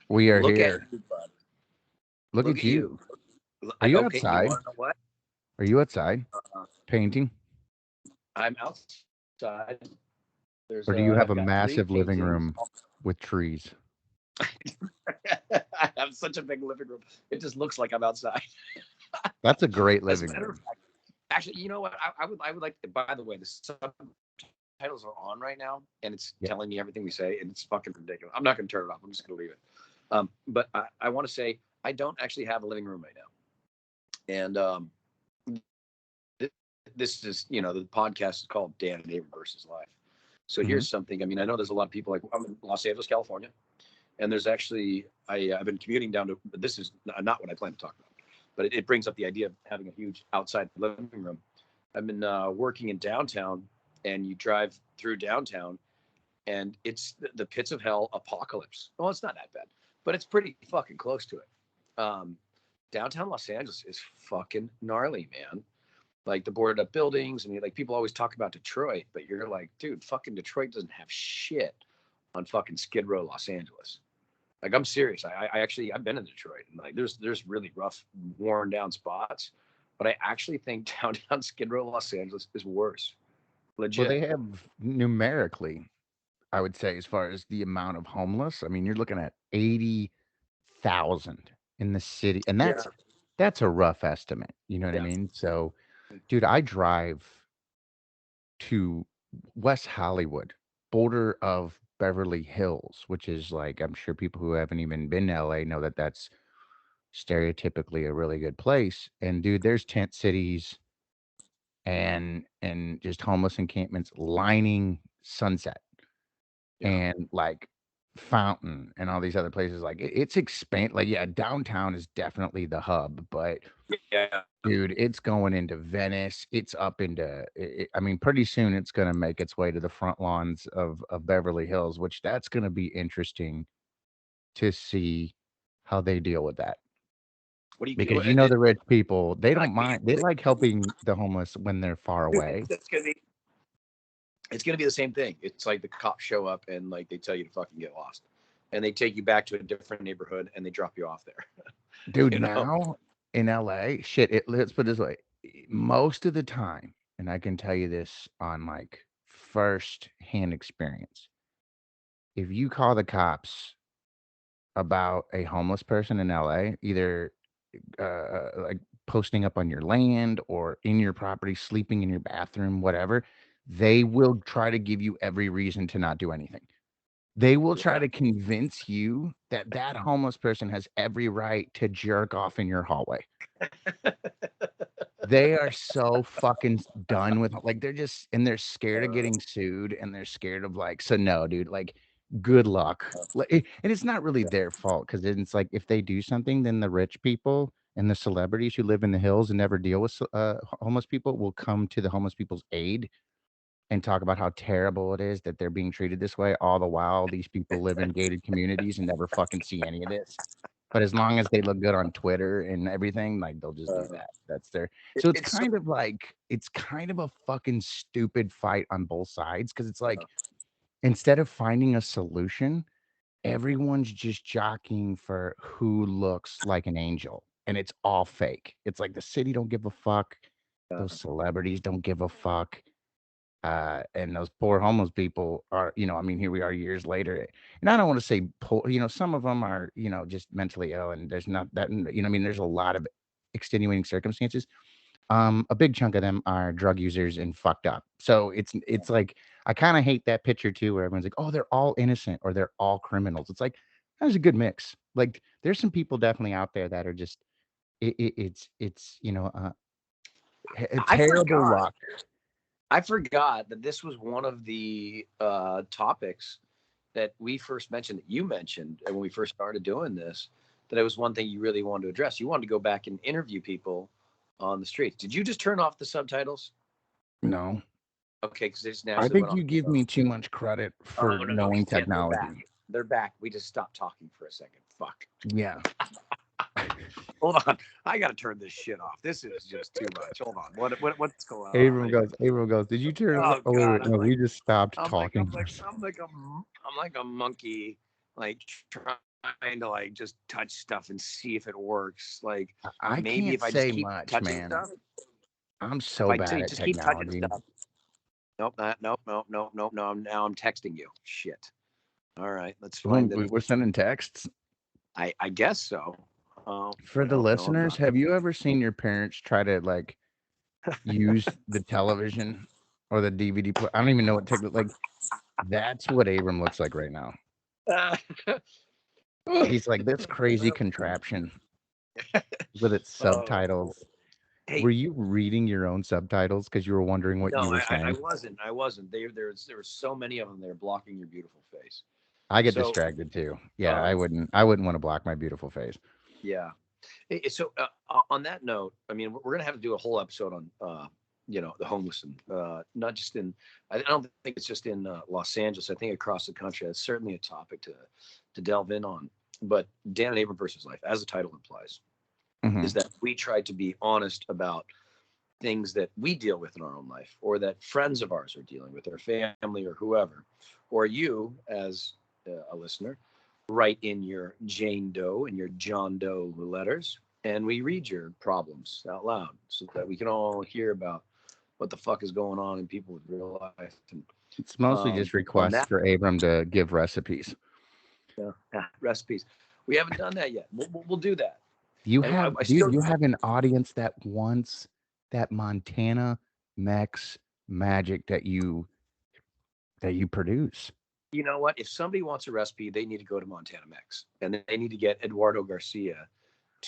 We are Look at here. you, bud. Look Look at at you. you. Are you Okay, you outside? want to know what? Are you outside Uh, painting? I'm outside. I've got Or do three you have a paintings. massive living room with trees? I have such a big living room. It just looks like I'm outside. That's a great As a living matter of room. fact, actually, you know what? I would like. By the way, the subtitles are on right now, and it's telling me everything we say, and it's fucking ridiculous. I'm not going to turn it off. I'm just going to leave it. But I want to say I don't actually have a living room right now, and this is the podcast is called Dan and Abram versus Life. So here's Hmm. something. I mean, I know there's a lot of people like I'm in Los Angeles, California, and there's actually I've been commuting down to. This is not what I plan to talk about, but it brings up the idea of having a huge outside living room. I've been working in downtown, and you drive through downtown, and it's the pits of hell apocalypse. Well, it's not that bad, but it's pretty fucking close to it. Downtown Los Angeles is fucking gnarly, man. Like the boarded up buildings, and like people always talk about Detroit, but you're like, dude, fucking Detroit doesn't have shit on fucking Skid Row, Los Angeles. Like I'm serious. I actually I've been in Detroit, and like there's really rough, worn down spots, but I actually think downtown Skid Row, Los Angeles is worse. Well, Legit. they have numerically, I would say, as far as the amount of homeless. I mean, you're looking at 80,000 in the city, and Yeah. that's a rough estimate. You know what I Yeah. mean? So, dude, I drive to West Hollywood, border of Beverly Hills, which is like I'm sure people who haven't even been to LA know that that's stereotypically a really good place. And dude, there's tent cities and just homeless encampments lining Sunset Yeah. and like Fountain and all these other places. Like it's expand. Like yeah, downtown is definitely the hub, but Yeah. dude, it's going into Venice. It's up into. I mean, pretty soon it's going to make its way to the front lawns of Beverly Hills, which that's going to be interesting to see how they deal with that. What do you? Because you know the rich people, they don't Like mind. They like helping the homeless when they're far away. it's gonna be the same thing. It's like the cops show up and like they tell you to fucking get lost, and they take you back to a different neighborhood and they drop you off there. Dude, you know. now in LA, shit, let's put it this way. Most of the time, and I can tell you this on like first hand experience, if you call the cops about a homeless person in LA, either like posting up on your land or in your property, sleeping in your bathroom, whatever, they will try to give you every reason to not do anything. They will try Yeah. to convince you that that homeless person has every right to jerk off in your hallway. They are so fucking done with like they're just and they're scared of getting sued and they're scared of like so no dude like good luck. And it's not really their fault because it's like if they do something then the rich people and the celebrities who live in the hills and never deal with homeless people will come to the homeless people's aid and talk about how terrible it is that they're being treated this way all the while these people live in gated communities and never fucking see any of this. But as long as they look good on Twitter and everything, like they'll just do Uh, that. That's their so it's it's so. kind of like it's kind of a fucking stupid fight on both sides because it's like instead of finding a solution, everyone's just jockeying for who looks like an angel. And it's all fake. It's like the city don't give a fuck. Those celebrities don't give a fuck. And those poor homeless people are, I mean, here we are years later. And I don't want to say poor, some of them are, just mentally ill and there's not that, I mean, there's a lot of extenuating circumstances. A big chunk of them are drug users and fucked up. So it's like, I kind of hate that picture too, where everyone's like, oh, they're all innocent or they're all criminals. It's like, that's a good mix. Like there's some people definitely out there that are just, it's, I terrible forgot. luck. I forgot that this was one of the topics that we first mentioned, that you mentioned, and when we first started doing this, that it was one thing you really wanted to address. You wanted to go back and interview people on the streets. Did you just turn off the subtitles? No. Okay, because they just I naturally think went off. you give me too much credit Oh for no, knowing shit, they're back. technology. They're back. We just stopped talking for a second. Fuck. Yeah. Hold on. I gotta turn this shit off. This is just too much. Hold on. What's going on Abram here? goes, Abram goes, did you turn Oh oh wait, God, wait, no, we just stopped I'm like talking I'm for a like second. I'm like a I'm like a monkey, like trying trying to like just touch stuff and see if it works. Like I maybe can't if I just say keep much, touching man. stuff, I'm if so I bad at just keep touching technology. stuff. Nope, nope, nope, nope, nope. No, now I'm texting you. Shit. All right, let's find it. We're sending texts. I guess so. For the No, no, I'm listeners, not. have you ever seen your parents try to like use the television or the DVD player? I don't even know what like that's what Abram looks like right now. He's like this crazy contraption with its Oh, subtitles. hey, Were you reading your own subtitles because you were wondering what you no, were I saying? wasn't. I wasn't. There were so many of them. They're blocking your beautiful face. I get So, distracted too. Yeah, um, I wouldn't want to block my beautiful face. yeah. So on that note, I mean, we're gonna have to do a whole episode on, the homeless, and not just in. I don't think it's just in Los Angeles. I think across the country, that's certainly a topic to delve in on. But Dan and Abram versus Life, as the title implies, Hmm. is that we try to be honest about things that we deal with in our own life, or that friends of ours are dealing with, or family, or whoever, or you as a listener, write in your Jane Doe and your John Doe letters, and we read your problems out loud so that we can all hear about what the fuck is going on in people's real life. And It's mostly just on requests that, for Abram to give recipes. recipes, we haven't done that yet. We'll do that. You And have, I dude, still, you have an audience that wants that Montana Mex magic that you produce. you know what? If somebody wants a recipe, they need to go to Montana Mex, and they need to get Eduardo Garcia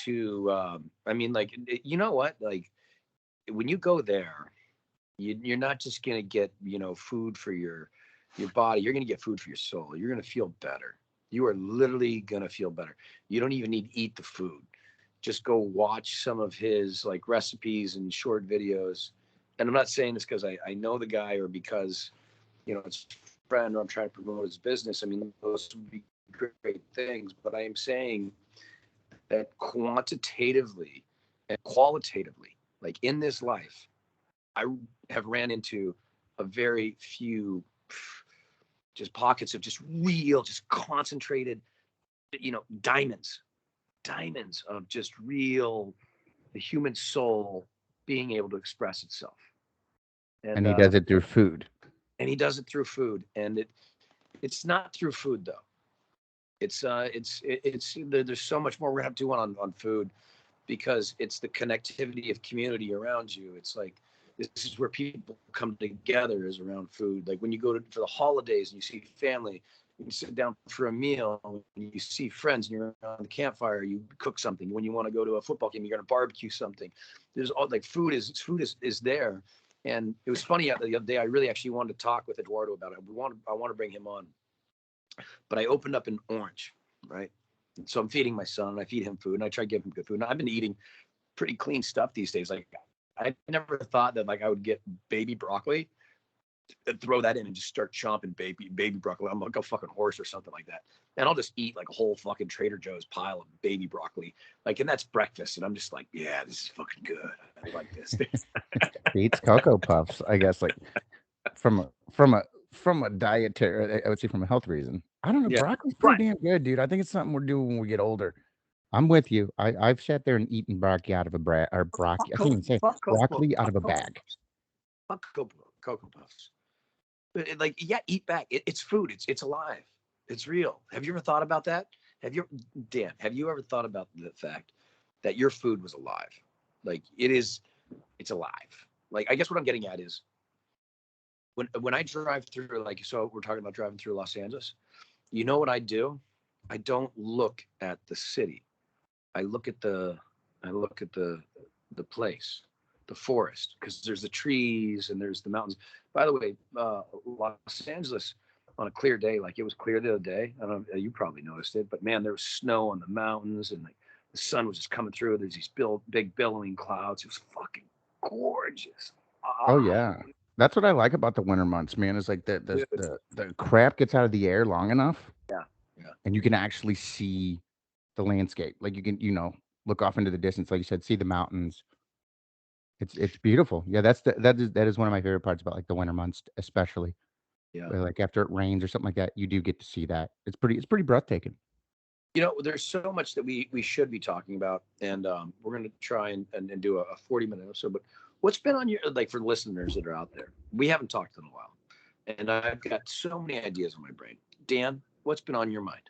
to. I mean, like, you know what? Like, when you go there, you're not just gonna get food for your body. You're gonna get food for your soul. You're gonna feel better. You are literally gonna feel better. You don't even need to eat the food. Just go watch some of his like recipes and short videos. And I'm not saying this because I know the guy, or because it's a friend, or I'm trying to promote his business. I mean, those would be great things. But I am saying that quantitatively and qualitatively, like in this life, I have ran into a very few just pockets of just real, just concentrated, diamonds, diamonds of just real, the human soul being able to express itself. And And he does it through food. he does it through food, and it's not through food though. There's so much more we're gonna have to do on food, because it's the connectivity of community around you. It's like this is where people come together, is around food. Like when you go for the holidays and you see family, you sit down for a meal, and you see friends, and you're around the campfire, you cook something. When you want to go to a football game, you're going to barbecue something. There's all like food is there. And it was funny the other day. I really actually wanted to talk with Eduardo about it. I want to bring him on, but I opened up an orange, right? So I'm feeding my son. I feed him food, and I try to give him good food. And I've been eating pretty clean stuff these days. Like I never thought that like I would get baby broccoli and throw that in and just start chomping baby broccoli. I'm like a fucking horse or something like that. And I'll just eat like a whole fucking Trader Joe's pile of baby broccoli. Like, and that's breakfast. And I'm just like, yeah, this is fucking good. I like this. Beats Cocoa Puffs, I guess, like from a from a dietary, I would say from a health reason. I don't know. Yeah. Broccoli's Right. pretty damn good, dude. I think it's something we're doing when we get older. I'm with you. I've sat there and eaten broccoli out of a broccoli. I can't even say broccoli out of a bag. Fuck Cocoa Puffs. But like, yeah, eat back. It's food. It's alive. It's real. Have you ever thought about that? Dan? Have you ever thought about the fact that your food was alive? Like it is. It's alive. Like I guess what I'm getting at is when I drive through, like, so we're talking about driving through Los Angeles. You know what I do? I don't look at the city. I look at the the place, the forest, because there's the trees and there's the mountains. By the way, Los Angeles on a clear day, like it was clear the other day. I don't know, you probably noticed it, but man, there was snow on the mountains, and like the sun was just coming through. There's these big billowing clouds. It was fucking gorgeous. Oh Ah, yeah. That's what I like about the winter months, man, is like dude. the crap gets out of the air long enough Yeah, yeah. and you can actually see the landscape. Like you can, look off into the distance, like you said, see the mountains. It's beautiful. Yeah, that is one of my favorite parts about like the winter months, especially. Yeah. Where, like after it rains or something like that, you do get to see that. It's pretty breathtaking. There's so much that we should be talking about, and we're going to try and do a 40-minute episode. But what's been on your, like, for listeners that are out there? We haven't talked in a while, and I've got so many ideas in my brain. Dan, what's been on your mind?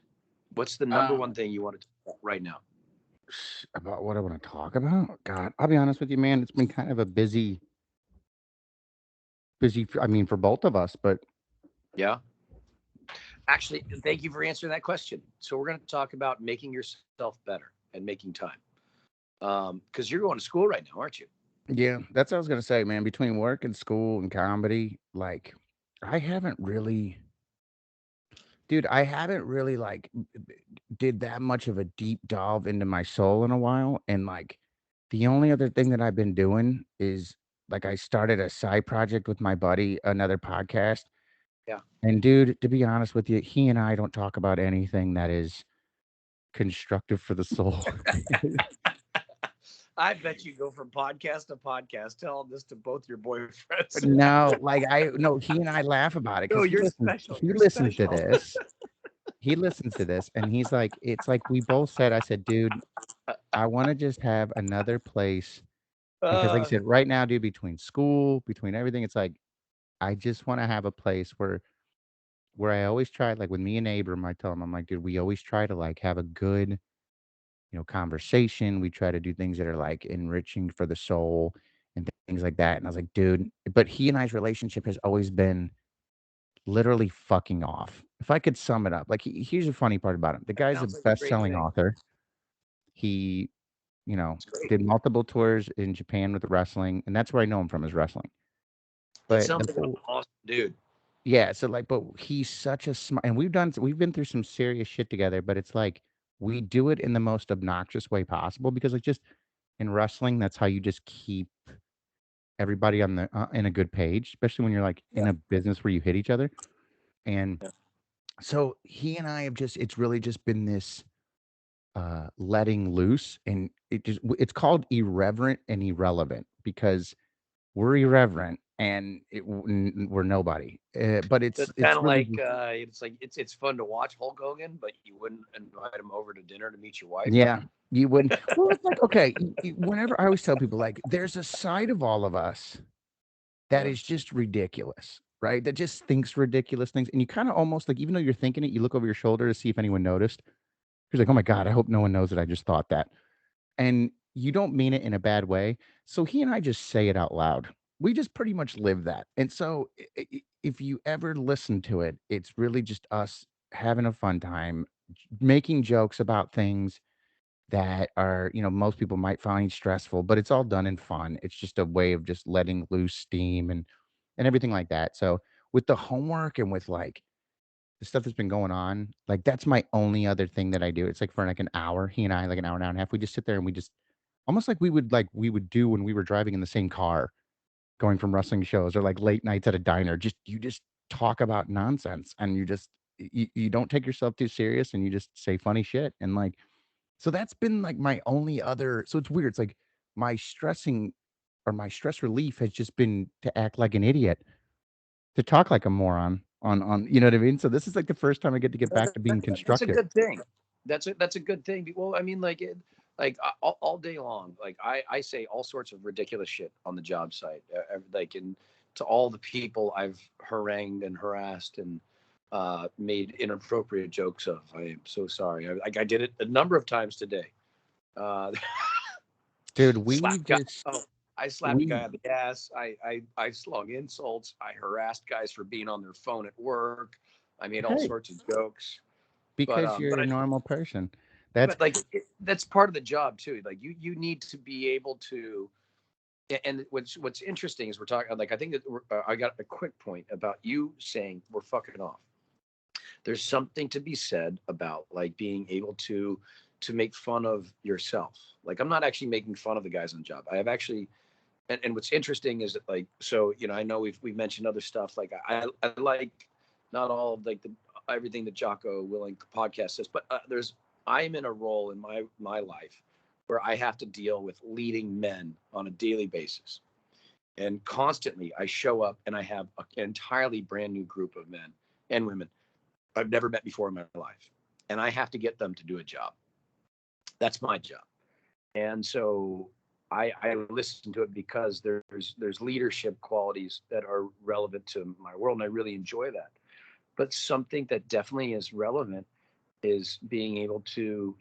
What's the number Uh, one thing you want to talk about right now? about what I want to talk about? God, I'll be honest with you, man. It's been kind of a busy. I mean, for both of us, but Yeah. Actually, thank you for answering that question. So we're going to talk about making yourself better and making time. Because you're going to school right now, aren't you? yeah, that's what I was gonna say, man. Between work and school and comedy, like, I haven't really, dude, I haven't really like did that much of a deep dive into my soul in a while. And like, the only other thing that I've been doing is like I started a side project with my buddy, another podcast. Yeah. And dude, to be honest with you, he and I don't talk about anything that is constructive for the soul. I bet you go from podcast to podcast telling this to both your boyfriends. No, like I no, he and I laugh about it No, because you're special. he You're listens to special. this. He listens to this and he's like, it's like we both said, I said, dude, I want to just have another place because like I Uh, said, right now, dude, between school, between everything, it's like I just want to have a place where I always try, like with me and Abram, I tell him, I'm like, dude, we always try to like have a good, conversation. We try to do things that are like enriching for the soul and things like that. And I was like, dude, but he and I's relationship has always been literally fucking off. If I could sum it up, like here's the funny part about him. The that guy's a sounds like a great best-selling thing. author. He, It's great. did multiple tours in Japan with wrestling, and that's where I know him from is wrestling. That But the sounds like an whole awesome dude. yeah, so like, but he's such a smart, and we've been through some serious shit together. But it's like we do it in the most obnoxious way possible because like just in wrestling, that's how you just keep everybody on the in a good page, especially when you're like Yeah. in a business where you hit each other. And Yeah. so he and I have just it's really just been this letting loose, and it's called irreverent and irrelevant because we're irreverent and we're nobody. But That's kind it's of really like it's fun to watch Hulk Hogan, but you wouldn't invite him over to dinner to meet your wife. yeah. You wouldn't. Well, it's like okay. Whenever I always tell people like, there's a side of all of us that Yeah. is just ridiculous, right? That just thinks ridiculous things, and you kind of almost like even though you're thinking it, you look over your shoulder to see if anyone noticed. You're like, oh my god, I hope no one knows that I just thought that. And you don't mean it in a bad way. So he and I just say it out loud. We just pretty much live that. And so if you ever listen to it, it's really just us having a fun time, making jokes about things that are, most people might find stressful, but it's all done in fun. It's just a way of just letting loose steam and everything like that. So with the homework and with like the stuff that's been going on, like that's my only other thing that I do. It's like for like an hour, he and I, like an hour and a half, we just sit there and we just almost like we would do when we were driving in the same car, going from wrestling shows or like late nights at a diner. Just you just talk about nonsense and you don't take yourself too serious and you just say funny shit. And like so that's been like my only other so it's weird. It's like my stressing or my stress relief has just been to act like an idiot, to talk like a moron on you know what I mean? So this is like the first time I get to get back to being That's a constructive. good thing. That's a good thing. Well, I mean, like all day long, like I say all sorts of ridiculous shit on the job site, like and to all the people I've harangued and harassed and made inappropriate jokes of. I am so sorry. I did it a number of times today. Uh, Dude, we slapped guy. just Oh, I slapped a we guy on the ass. I slung insults. I harassed guys for being on their phone at work. I made all hey, sorts of jokes. But because you're a normal person. That's but like that's part of the job too. Like you need to be able to. And what's interesting is we're talking like I think that I got a quick point about you saying we're fucking off. There's something to be said about like being able to make fun of yourself. Like I'm not actually making fun of the guys on the job. I have actually and what's interesting is that like so I know we've mentioned other stuff like I like not all of like the everything that Jocko Willing podcast says, but there's I'm in a role in my life where I have to deal with leading men on a daily basis, and constantly I show up and I have an entirely brand new group of men and women I've never met before in my life, and I have to get them to do a job. That's my job. And so I listen to it because there's leadership qualities that are relevant to my world, and I really enjoy that. But something that definitely is relevant is being able to,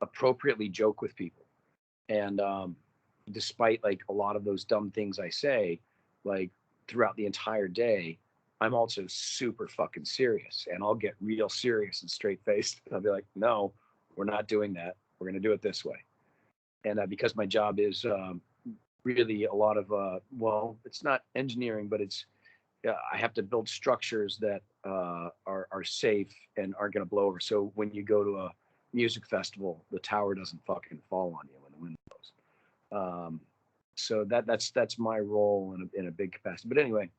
appropriately joke with people. And despite like a lot of those dumb things I say, like throughout the entire day, I'm also super fucking serious, and I'll get real serious and straight faced. I'll be like, no, we're not doing that. We're going to do it this way. And because my job is really a lot of, well, it's not engineering, but it's, I have to build structures that are safe and aren't going to blow over. So when you go to a music festival, the tower doesn't fucking fall on you when the wind blows. Um, so that's my role in a big capacity. But anyway,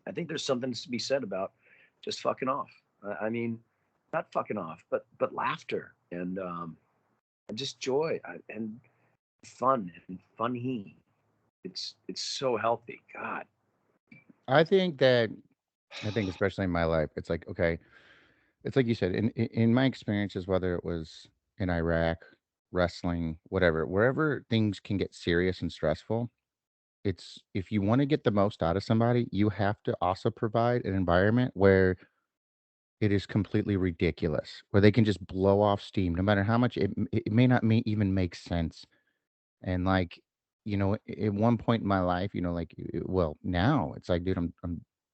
I think there's something to be said about just fucking off. I mean, not fucking off, but laughter and just joy and fun and funny. It's so healthy. God. I think that I think especially in my life, it's like okay, it's like you said in my experiences, whether it was in Iraq, wrestling, whatever, wherever things can get serious and stressful, it's if you want to get the most out of somebody, you have to also provide an environment where it is completely ridiculous, where they can just blow off steam, no matter how much it may not even make sense. And like, at one point in my life, like, well, now it's like, dude, I'm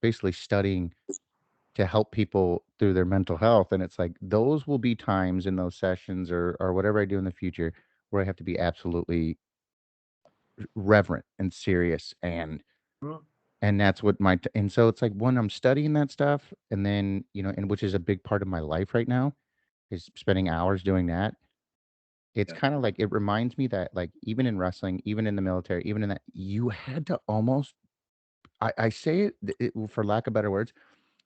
basically studying to help people through their mental health, and it's like those will be times in those sessions or whatever I do in the future where I have to be absolutely reverent and serious and that's what and so it's like when I'm studying that stuff and then and which is a big part of my life right now is spending hours doing that. It's Yeah. kind of like it reminds me that like even in wrestling, even in the military, even in that you had to almost I say it for lack of better words,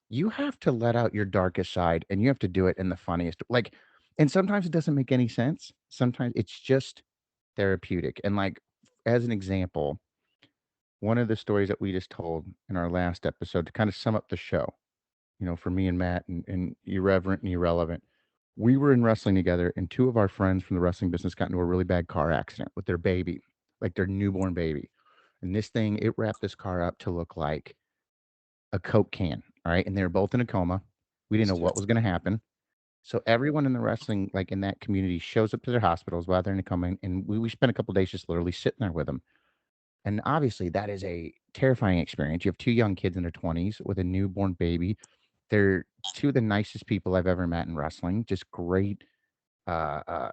you have to let out your darkest side and you have to do it in the funniest like and sometimes it doesn't make any sense. Sometimes it's just therapeutic. And like as an example, one of the stories that we just told in our last episode to kind of sum up the show, for me and Matt and Irreverent and Irrelevant, we were in wrestling together, and two of our friends from the wrestling business got into a really bad car accident with their baby, like their newborn baby. And this thing, it wrapped this car up to look like a Coke can. All right. And they were both in a coma. We didn't know what was going to happen. So everyone in the wrestling, like in that community, shows up to their hospitals while they're in a coma. And we spent a couple days just literally sitting there with them. And obviously, that is a terrifying experience. You have two young kids in their 20s with a newborn baby. They're two of the nicest people I've ever met in wrestling. Just great, I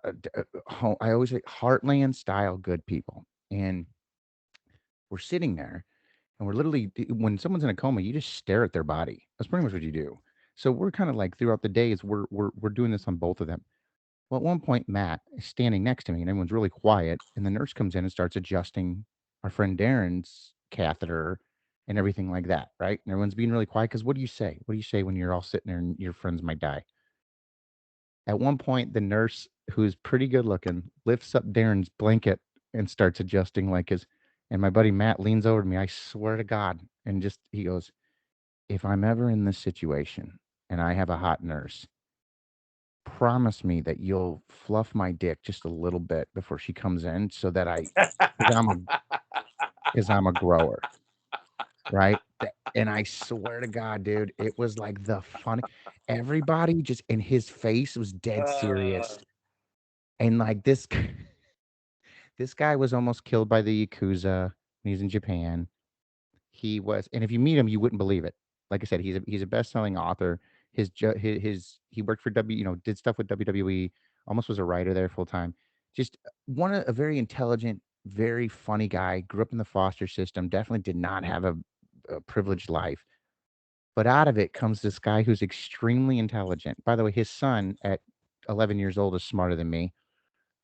always say heartland style good people. And we're sitting there and we're literally, when someone's in a coma, you just stare at their body. That's pretty much what you do. So we're kind of like throughout the days, we're doing this on both of them. Well, at one point, Matt is standing next to me and everyone's really quiet. And the nurse comes in and starts adjusting our friend Darren's catheter and everything like that. Right. And everyone's being really quiet because what do you say? What do you say when you're all sitting there and your friends might die? At one point, the nurse, who's pretty good looking, lifts up Darren's blanket and starts adjusting like his. And my buddy Matt leans over to me. I swear to God. And just, he goes, if I'm ever in this situation and I have a hot nurse, promise me that you'll fluff my dick just a little bit before she comes in so that because I'm a, because I'm a grower, right? And I swear to God, dude, it was like the funny, everybody just, and his face was dead uh, serious. And like this guy was almost killed by the Yakuza. He's in Japan. He was, and if you meet him, you wouldn't believe it. Like I said, he's a best-selling author. His he worked for did stuff with WWE. Almost was a writer there full time. Just a very intelligent, very funny guy. Grew up in the foster system. Definitely did not have a privileged life. But out of it comes this guy who's extremely intelligent. By the way, his son at 11 years old is smarter than me.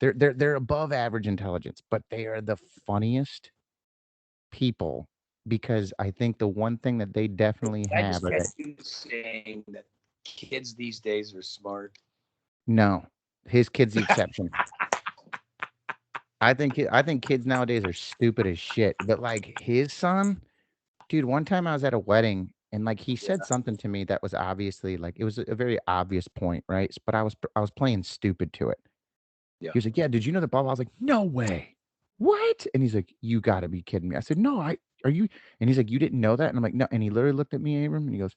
They're above average intelligence, but they are the funniest people because I think the one thing that they definitely I have just are get that you saying that kids these days are smart. no, his kid's the exception. I think kids nowadays are stupid as shit, but like his son, dude. One time I was at a wedding And like he Yeah. said something to me that was obviously like it was a very obvious point, right? But I was playing stupid to it. Yeah. He was like, "Yeah, did you know that blah blah?" I was like, "No way, what?" And he's like, "You got to be kidding me." I said, "No, I are you?" And he's like, "You didn't know that?" And I'm like, "No." And he literally looked at me, Abram, and he goes,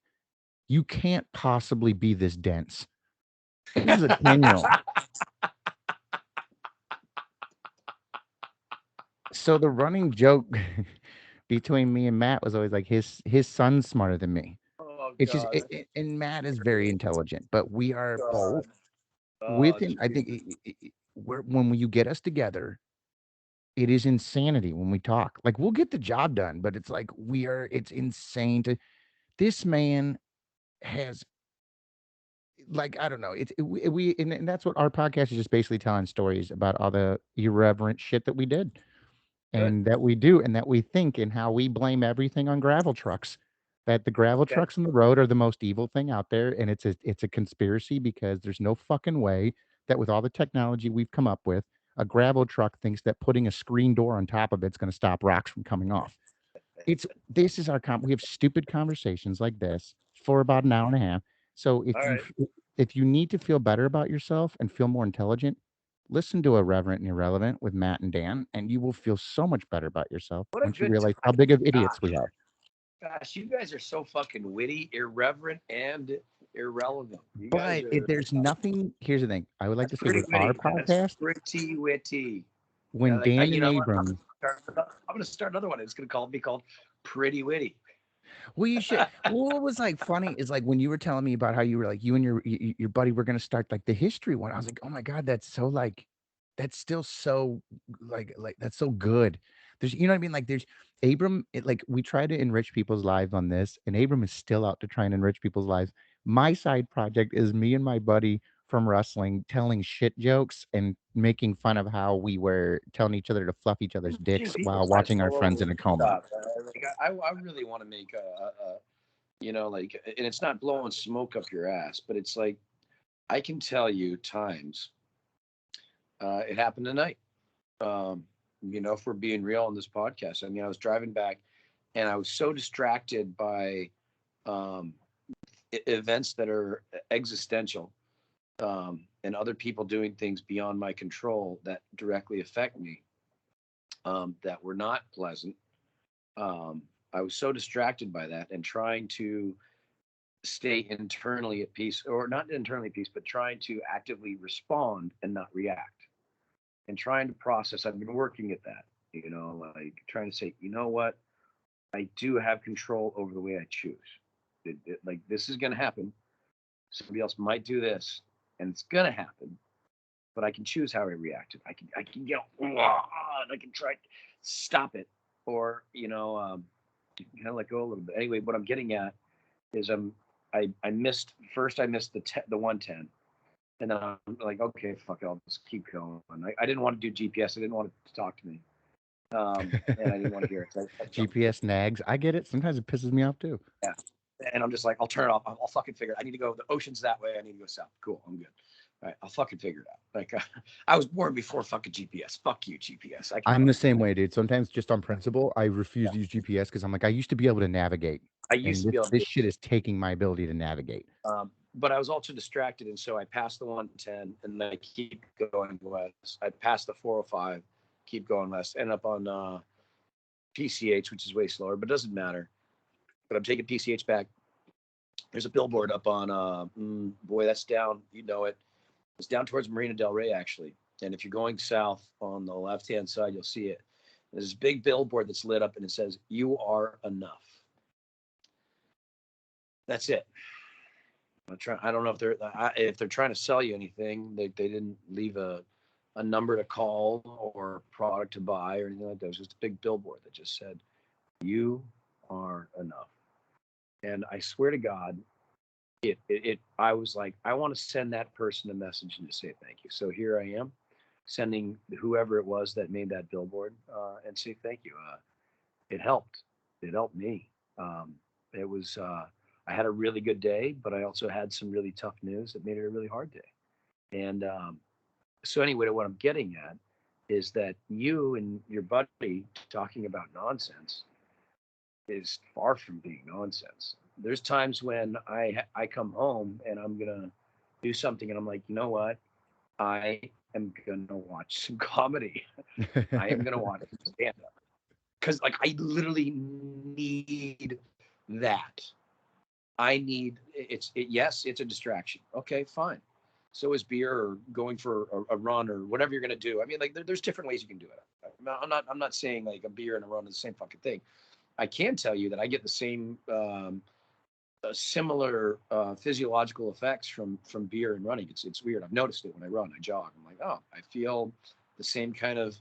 "You can't possibly be this dense." This is a 10-year-old. So the running joke between me and Matt was always like his son's smarter than me. Oh It's just God. and Matt is very intelligent, but we are God. both Oh, within. I geez. think we're when you get us together, it is insanity when we talk. Like we'll get the job done, but it's like we are. It's insane to this man has like I don't know. We and that's what our podcast is just basically telling stories about all the irreverent shit that we did. Good. And that we do, and that we think, and how we blame everything on gravel trucks. That the gravel Okay. trucks on the road are the most evil thing out there, and it's a conspiracy because there's no fucking way that with all the technology we've come up with, a gravel truck thinks that putting a screen door on top of it's going to stop rocks from coming off. It's this is our we have stupid conversations like this for about an hour and a half. So All right. if you need to feel better about yourself and feel more intelligent, listen to Irreverent and Irrelevant with Matt and Dan, and you will feel so much better about yourself What a once you good realize time. how big of idiots Gosh, we are. gosh, you guys are so fucking witty, irreverent, and irrelevant. You guys But are. there's nothing. Here's the thing. I would like That's to say pretty with our witty. That's podcast, pretty witty. Yeah, when like Dan you and know what? Abram. I'm gonna start another one. It's gonna be called Pretty Witty. Well, you should. Well, what was like funny is like when you were telling me about how you were like you and your buddy were gonna start like the history one. I was like, oh my god, that's so like, that's still so like that's so good. There's you know what I mean. Like there's Abram. Like we try to enrich people's lives on this, and Abram is still out to try and enrich people's lives. My side project is me and my buddy from wrestling telling shit jokes and making fun of how we were telling each other to fluff each other's Dude, dicks people while start watching so our friends over in a the coma. top. I really want to make you know, like, and it's not blowing smoke up your ass, but it's like I can tell you times. It happened tonight. Um, you know, if we're being real on this podcast, I mean, I was driving back, and I was so distracted by um, events that are existential and other people doing things beyond my control that directly affect me that were not pleasant. Um, I was so distracted by that and trying to stay internally at peace, or not internally at peace, but trying to actively respond and not react, and trying to process. I've been working at that, you know, like trying to say, you know what, I do have control over the way I choose. Like this is going to happen. Somebody else might do this, and it's going to happen. But I can choose how I react. I can yell, and I can try to stop it, or kind of let go a little bit. Anyway, what I'm getting at is I missed first. I missed the 110, and then I'm like, okay, fuck it, I'll just keep going. I didn't want to do GPS. I didn't want it to talk to me, and I didn't want to hear it. So I jumped. GPS nags. I get it. Sometimes it pisses me off too. Yeah, and I'm just like, I'll turn it off. I'll fucking figure it. I need to go. The ocean's that way. I need to go south. Cool, I'm good. All right, I'll fucking figure it out. Like I was born before fucking GPS. Fuck you, GPS. I can I'm the fucking same way, dude. Sometimes just on principle, I refuse yeah. to use GPS because I'm like, I used to be able to navigate, I used and to this be able to this do shit is taking my ability to navigate. but I was also distracted, and so I passed the 110, and I keep going west. I passed the 405, keep going west, end up on PCH, which is way slower, but it doesn't matter. But I'm taking PCH back. There's a billboard up on, boy, that's down. You know it. It's down towards Marina Del Rey, actually. And if you're going south on the left-hand side, you'll see it. There's this big billboard that's lit up, and it says, "You are enough." That's it. I don't know if they're trying to sell you anything. They didn't leave a number to call or a product to buy or anything like that. It was just a big billboard that just said, "You are enough." And I swear to God, I was like, I want to send that person a message and to say thank you. So here I am, sending whoever it was that made that billboard and say thank you. It helped. It helped me. It was. I had a really good day, but I also had some really tough news that made it a really hard day. And so anyway, what I'm getting at is that you and your buddy talking about nonsense is far from being nonsense. There's times when I come home and I'm gonna do something, and I'm like, you know what? I am gonna watch some comedy. I am gonna watch stand up because like I literally need that. I need yes, it's a distraction. Okay, fine. So is beer or going for a run or whatever you're gonna do. I mean, like there's different ways you can do it. I'm not saying like a beer and a run is the same fucking thing. I can tell you that I get the same similar physiological effects from beer and running. It's weird. I've noticed it when I run. I jog. I'm like, oh, I feel the same kind of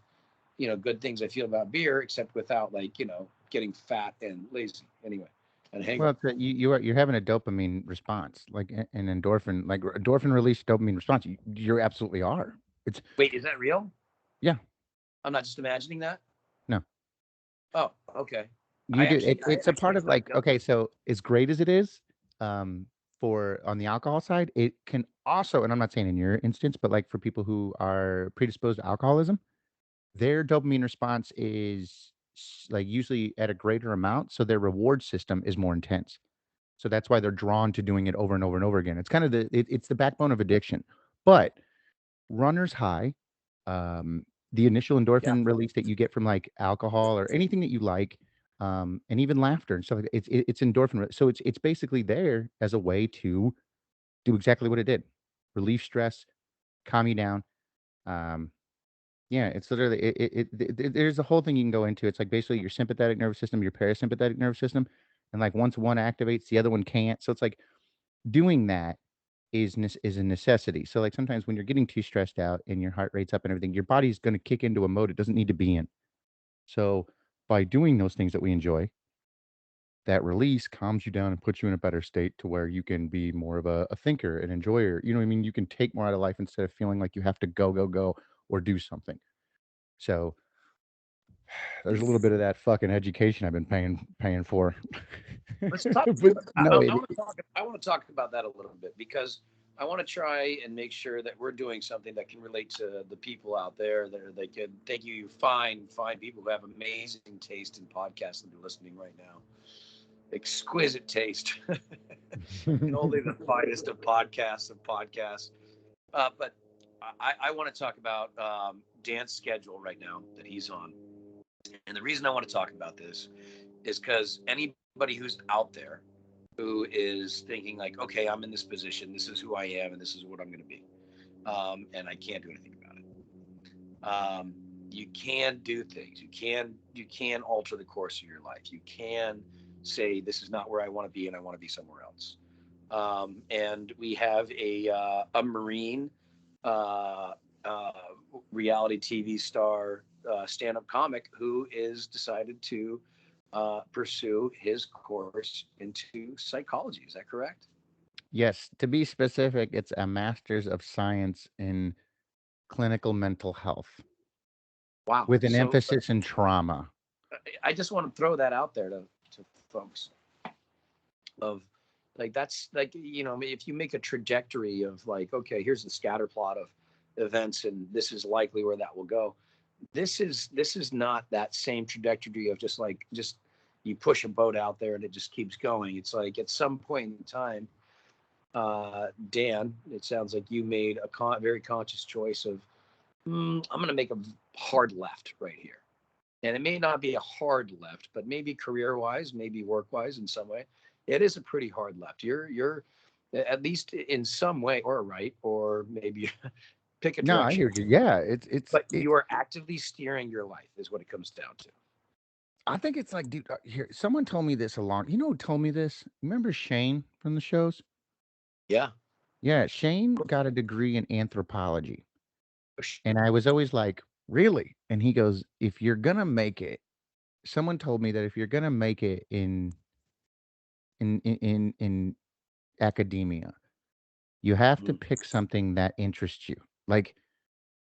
good things I feel about beer, except without like getting fat and lazy. Anyway, and Well, hangover. you're having a dopamine response, like an endorphin, like endorphin release dopamine response. You absolutely are. It's Wait, is that real? yeah, I'm not just imagining that. no, Oh, okay. you do. I It's a actually part of like okay, so as great as it is, um, for on the alcohol side, it can also, and I'm not saying in your instance, but like for people who are predisposed to alcoholism, their dopamine response is like usually at a greater amount, so their reward system is more intense. So that's why they're drawn to doing it over and over and over again. It's kind of it's the backbone of addiction. But runner's high, the initial yeah. endorphin release that you get from like alcohol or anything that you like, and even laughter and stuff like that, it's endorphin. So it's basically there as a way to do exactly what it did: relieve stress, calm you down. Um, yeah, it's literally there's a whole thing you can go into. It's like basically your sympathetic nervous system, your parasympathetic nervous system, and like once one activates, the other one can't. So it's like doing that is a necessity. So like sometimes when you're getting too stressed out and your heart rate's up and everything, your body's going to kick into a mode it doesn't need to be in. So by doing those things that we enjoy, that release calms you down and puts you in a better state to where you can be more of a thinker, an enjoyer. You know what I mean? You can take more out of life instead of feeling like you have to go or do something. So there's a little bit of that fucking education I've been paying for. Let's talk. But no, I want to talk. I want to talk about that a little bit because I want to try and make sure that we're doing something that can relate to the people out there. That they can. Thank you. Find people who have amazing taste in podcasts that are listening right now. Exquisite taste, and only the finest of podcasts. But I want to talk about Dan's schedule right now that he's on, and the reason I want to talk about this is because anybody who's out there who is thinking like, okay, I'm in this position, this is who I am, and this is what I'm going to be, and I can't do anything about it. You can do things. You can alter the course of your life. You can say this is not where I want to be, and I want to be somewhere else. And we have a Marine uh, uh, reality TV star, stand-up comic who is decided to pursue his course into psychology. Is that correct? yes, to be specific, it's a master's of science in clinical mental health Wow. with an So emphasis in trauma. I just want to throw that out there to folks of like that's like if you make a trajectory of like okay here's the scatter plot of events and this is likely where that will go. This is not that same trajectory of just you push a boat out there and it just keeps going. It's like at some point in time, Dan, it sounds like you made a very conscious choice of I'm going to make a hard left right here, and it may not be a hard left, but maybe career wise, maybe work wise in some way, it is a pretty hard left. You're at least in some way, or right, or maybe pick a No, I direction, hear you. Yeah, but you are actively steering your life, is what it comes down to. I think it's like, dude, here, someone told me this a long, you know who told me this? Remember Shane from the shows? Yeah. Yeah, Shane got a degree in anthropology. And I was always like, really? And he goes, if you're gonna make it, someone told me that if you're gonna make it in academia, you have to Mhm. pick something that interests you. Like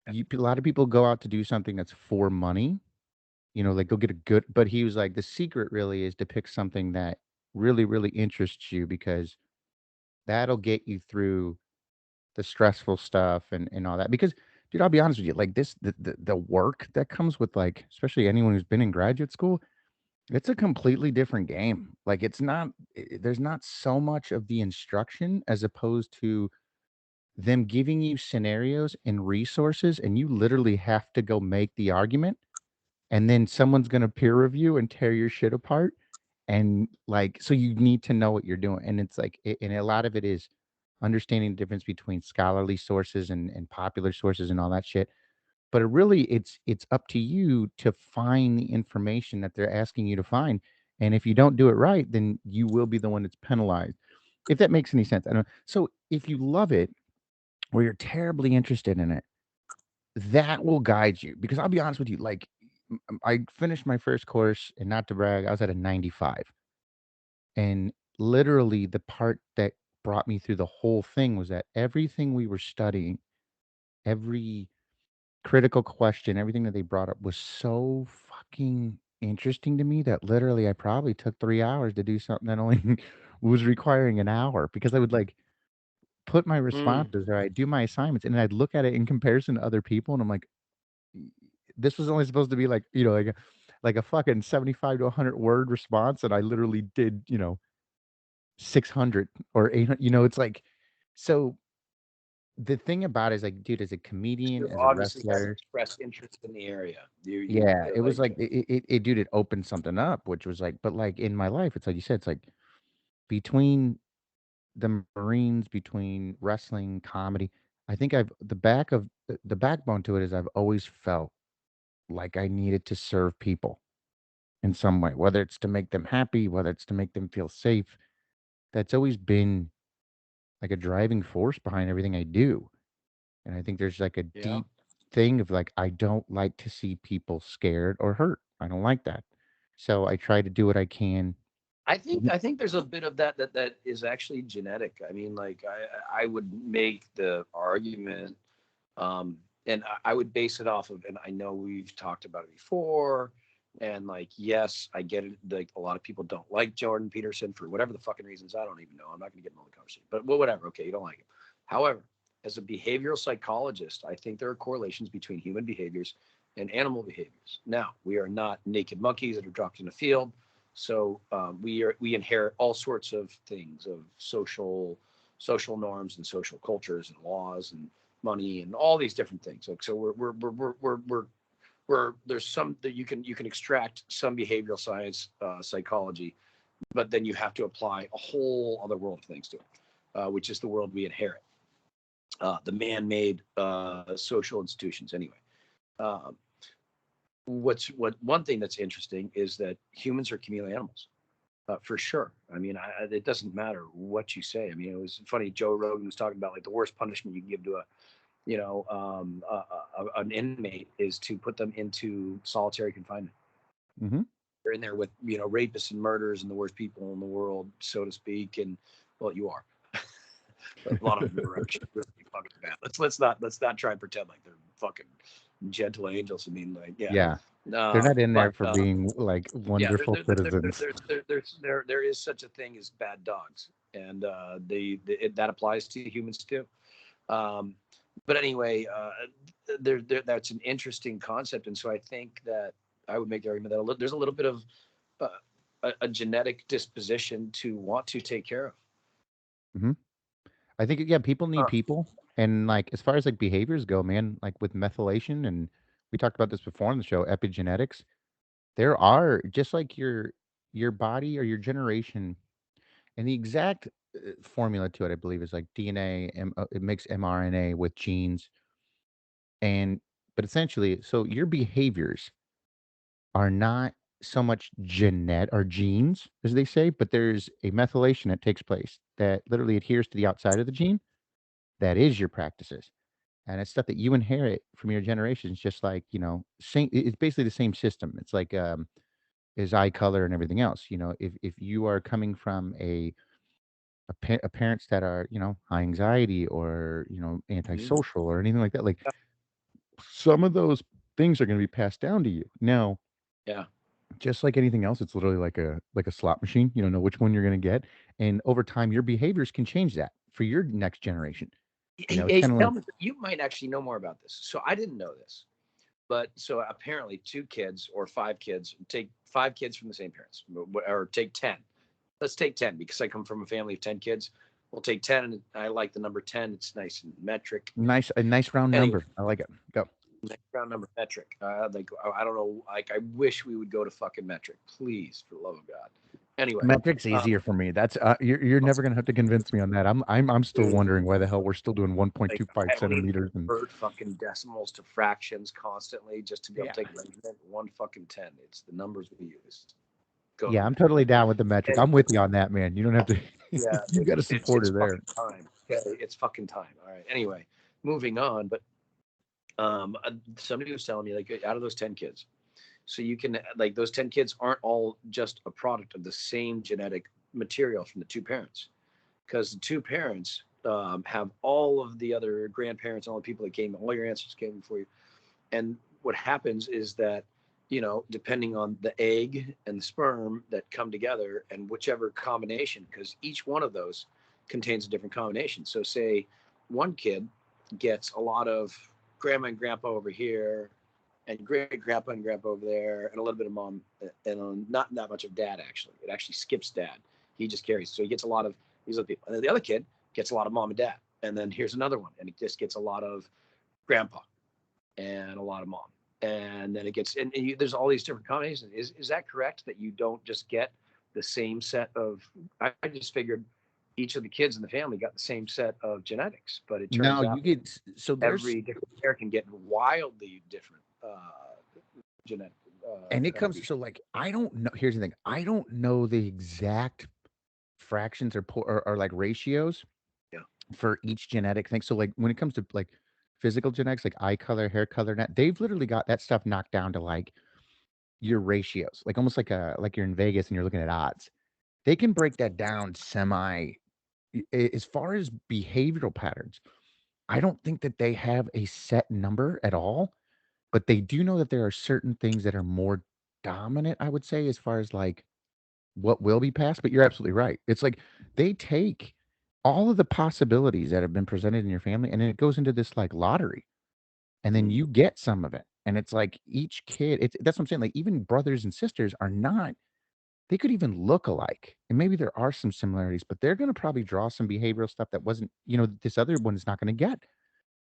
a lot of people go out to do something that's for money, like go get a good, but he was like, the secret really is to pick something that really, really interests you because that'll get you through the stressful stuff and all that. Because, dude, I'll be honest with you, like the work that comes with like, especially anyone who's been in graduate school, It's a completely different game. Like it's not there's not so much of the instruction as opposed to them giving you scenarios and resources and you literally have to go make the argument and then someone's going to peer review and tear your shit apart and like so you need to know what you're doing and it's like and a lot of it is understanding the difference between scholarly sources and popular sources and all that shit but it's up to you to find the information that they're asking you to find and if you don't do it right then you will be the one that's penalized if that makes any sense I don't know. So if you love it or you're terribly interested in it that will guide you because I'll be honest with you like I finished my first course and not to brag I was at a 95 and literally the part that brought me through the whole thing was that everything we were studying every critical question, everything that they brought up was so fucking interesting to me that literally I probably took 3 hours to do something that only was requiring an hour because I would like put my Mm. responses or I'd do my assignments and I'd look at it in comparison to other people and I'm like, this was only supposed to be like, like a fucking 75 to 100 word response and I literally did, 600 or 800, it's like, so the thing about it is like, dude, as a comedian, You as a obviously have wrestler, expressed interest in the area. You yeah, it was like, like dude, it opened something up, which was like, but like in my life, it's like you said, it's like between the Marines, between wrestling, comedy, I think I've the backbone to it is I've always felt like I needed to serve people in some way, whether it's to make them happy, whether it's to make them feel safe. That's always been like a driving force behind everything I do. And I think there's like a yeah. deep thing of like, I don't like to see people scared or hurt. I don't like that. So I try to do what I can. I think there's a bit of that is actually genetic. I mean, like I would make the argument, and I would base it off of, and I know we've talked about it before, and like yes, I get it. Like a lot of people don't like Jordan Peterson for whatever the fucking reasons. I don't even know. I'm not going to get into the conversation, but well, whatever. Okay, you don't like him. However, as a behavioral psychologist, I think there are correlations between human behaviors and animal behaviors. Now, we are not naked monkeys that are dropped in a field, so we inherit all sorts of things of social norms and social cultures and laws and money and all these different things. So we're there's some that you can extract some behavioral science, psychology, but then you have to apply a whole other world of things to it, which is the world we inherit, the man-made social institutions. Anyway, uh, what one thing that's interesting is that humans are chameleon animals. For sure. I mean, it doesn't matter what you say. I mean, it was funny. Joe Rogan was talking about like the worst punishment you can give to an inmate is to put them into solitary confinement. Hmm. They're in there with rapists and murderers and the worst people in the world, so to speak. And well, you are. A lot of them are actually really fucking bad. Let's not try and pretend like they're fucking gentle angels. I mean, like, yeah. Yeah. They're not in there But for being like yeah, wonderful citizens. there is such a thing as bad dogs, and that applies to humans too. Um, but anyway, that's an interesting concept, and so I think that I would make the argument that there's a little bit of uh, a genetic disposition to want to take care of. Hmm. I think, yeah, people need Huh. people. And like, as far as like behaviors go, man, like with methylation, and we talked about this before on the show, epigenetics, there are just like your body or your generation. And the exact formula to it, I believe, is like DNA. It makes mRNA with genes, and but essentially, so your behaviors are not so much genet or genes, as they say, but there's a methylation that takes place that literally adheres to the outside of the gene. That is your practices, and it's stuff that you inherit from your generations. Just like same. It's basically the same system. It's like is eye color and everything else. If you are coming from a parents that are high anxiety or Mhm. antisocial or anything like that, like some of those things are going to be passed down to you now, Yeah. just like anything else. It's literally like a slot machine. You don't know which one you're going to get, and over time your behaviors can change that for your next generation. Hey, It's hey, kind of tell like me, you might actually know more about this. So I didn't know this. But so apparently, two kids or five kids, take five kids from the same parents, or take 10. Let's take 10 because I come from a family of 10 kids. We'll take 10, and I like the number 10. It's nice and metric. A nice round Anyway, number. I like it. Go. next round number metric. Like I don't know. Like I wish we would go to fucking metric, please, for the love of God. Anyway, Metric's um, easier for me. That's you're never gonna have to convince me on that. I'm still wondering why the hell we're still doing like 1.25 I need to centimeters and convert fucking decimals to fractions constantly just to be able yeah. to take measurement. One fucking 10. It's the numbers we use. Go Yeah, to I'm metric. totally down with the metric. Anyway, I'm with you on that, man. You don't have to. yeah, You got a it's supporter there. fucking time. Okay, it's fucking time. All right. Anyway, moving on. But somebody was telling me like out of those 10 kids, so you can like those 10 kids aren't all just a product of the same genetic material from the two parents, because the two parents have all of the other grandparents, all the people that came, all your ancestors came before you, and what happens is that depending on the egg and the sperm that come together and whichever combination, because each one of those contains a different combination. So say one kid gets a lot of grandma and grandpa over here and great grandpa and grandpa over there and a little bit of mom and not that much of dad. Actually, it actually skips dad. He just carries, so he gets a lot of these other people, and then the other kid gets a lot of mom and dad, and then here's another one and he just gets a lot of grandpa and a lot of mom, and then it gets there's all these different combinations. Is that correct that you don't just get the same set of? I just figured each of the kids in the family got the same set of genetics, but it No, turns out you get so there's every different pair can get wildly different genetic and it comes contribution. so like I don't know. Here's the thing. I don't know the exact fractions or like ratios Yeah. for each genetic thing. So like when it comes to like physical genetics, like eye color, hair color, they've literally got that stuff knocked down to like your ratios, like almost like you're in Vegas and you're looking at odds. They can break that down semi as far as behavioral patterns. I don't think that they have a set number at all, but they do know that there are certain things that are more dominant, I would say, as far as like what will be passed. But you're absolutely right. It's like they take all of the possibilities that have been presented in your family and then it goes into this like lottery and then Mm. you get some of it. And it's like each kid, it's that's what I'm saying. Like even brothers and sisters are not, they could even look alike. And maybe there are some similarities, but they're going to probably draw some behavioral stuff that wasn't, this other one is not going to get.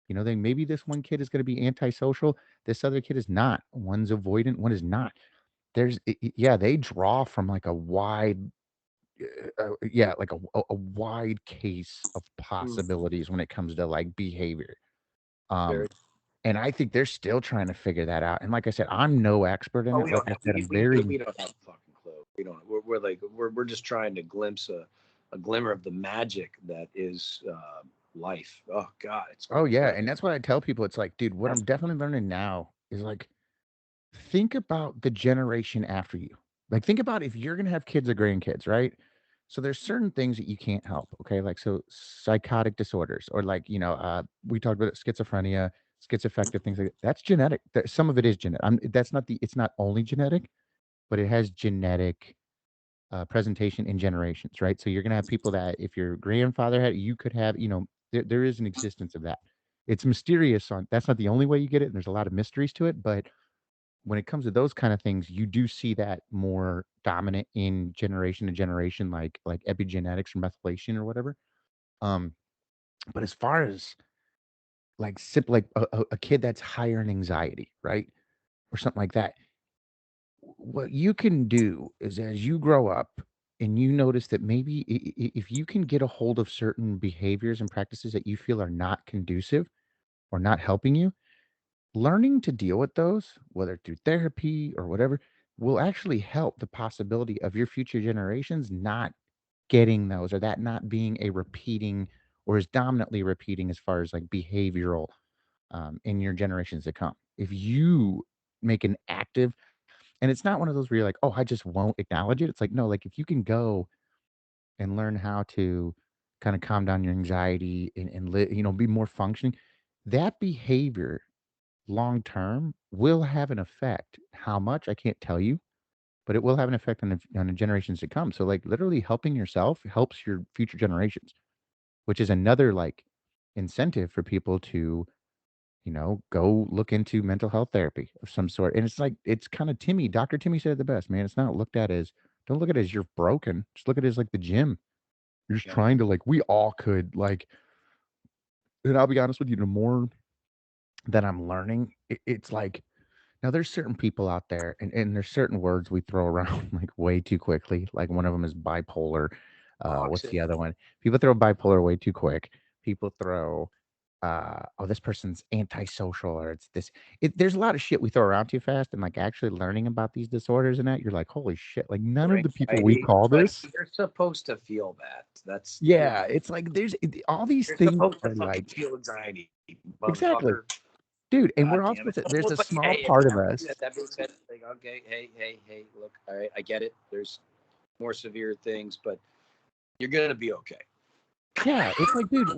They maybe this one kid is going to be antisocial. This other kid is not. One's avoidant, one is not. Yeah, they draw from like a wide, yeah, like a wide case of Mm. possibilities when it comes to like behavior. Um, Very. and I think they're still trying to figure that out. And like I said, I'm no expert in Oh, it. we Like don't I have said, I'm we very, don't have a fucking clue. We don't. We're like we're just trying to glimpse a glimmer of the magic that is life. Oh God, it's oh yeah. incredible. And that's what I tell people. It's like, dude, what That's I'm definitely learning now is like, think about the generation after you. Like, think about if you're going to have kids or grandkids, right? So there's certain things that you can't help. Okay. Like, so psychotic disorders or like, we talked about schizophrenia, schizoaffective things like that. That's genetic. Some of it is genetic. That's not it's not only genetic, but it has genetic presentation in generations, right? So you're going to have people that if your grandfather had, you could have, there is an existence of that. It's mysterious on that's not the only way you get it. And there's a lot of mysteries to it, but when it comes to those kind of things, you do see that more dominant in generation to generation, like epigenetics or methylation or whatever. Um, but as far as like like a kid that's higher in anxiety, right, or something like that, what you can do is as you grow up and you notice that maybe if you can get a hold of certain behaviors and practices that you feel are not conducive or not helping you, learning to deal with those, whether through therapy or whatever, will actually help the possibility of your future generations not getting those or that not being a repeating or as dominantly repeating as far as like behavioral in your generations to come. If you make an active, and it's not one of those where you're like, oh, I just won't acknowledge it. It's like, no, like if you can go and learn how to kind of calm down your anxiety and be more functioning, that behavior long term will have an effect. How much I can't tell you, but it will have an effect on the generations to come. So like literally helping yourself helps your future generations, which is another like incentive for people to go look into mental health therapy of some sort. And it's like, it's kind of Timmy. Dr. Timmy said it the best, man. It's not looked at as, don't look at it as you're broken. Just look at it as like the gym. You're just Yep. trying to, like, we all could, like, and I'll be honest with you, the more that I'm learning, it's like, now there's certain people out there, and there's certain words we throw around like way too quickly. Like one of them is bipolar. What's Toxic. the other one? People throw bipolar way too quick. People throw, oh, this person's antisocial, or it's this. There's a lot of shit we throw around too fast, and like actually learning about these disorders and that, you're like, holy shit! Like none Or of the people we anxiety. call Like this, you're supposed to feel that. That's yeah, it's like all these you're things supposed to are fucking like feel anxiety, exactly, motherfucker. dude. And God we're all damn it. supposed to. There's a But small hey, part of us. that being said, like, okay, hey, look, all right, I get it. There's more severe things, but you're gonna be okay. Yeah, it's like, dude,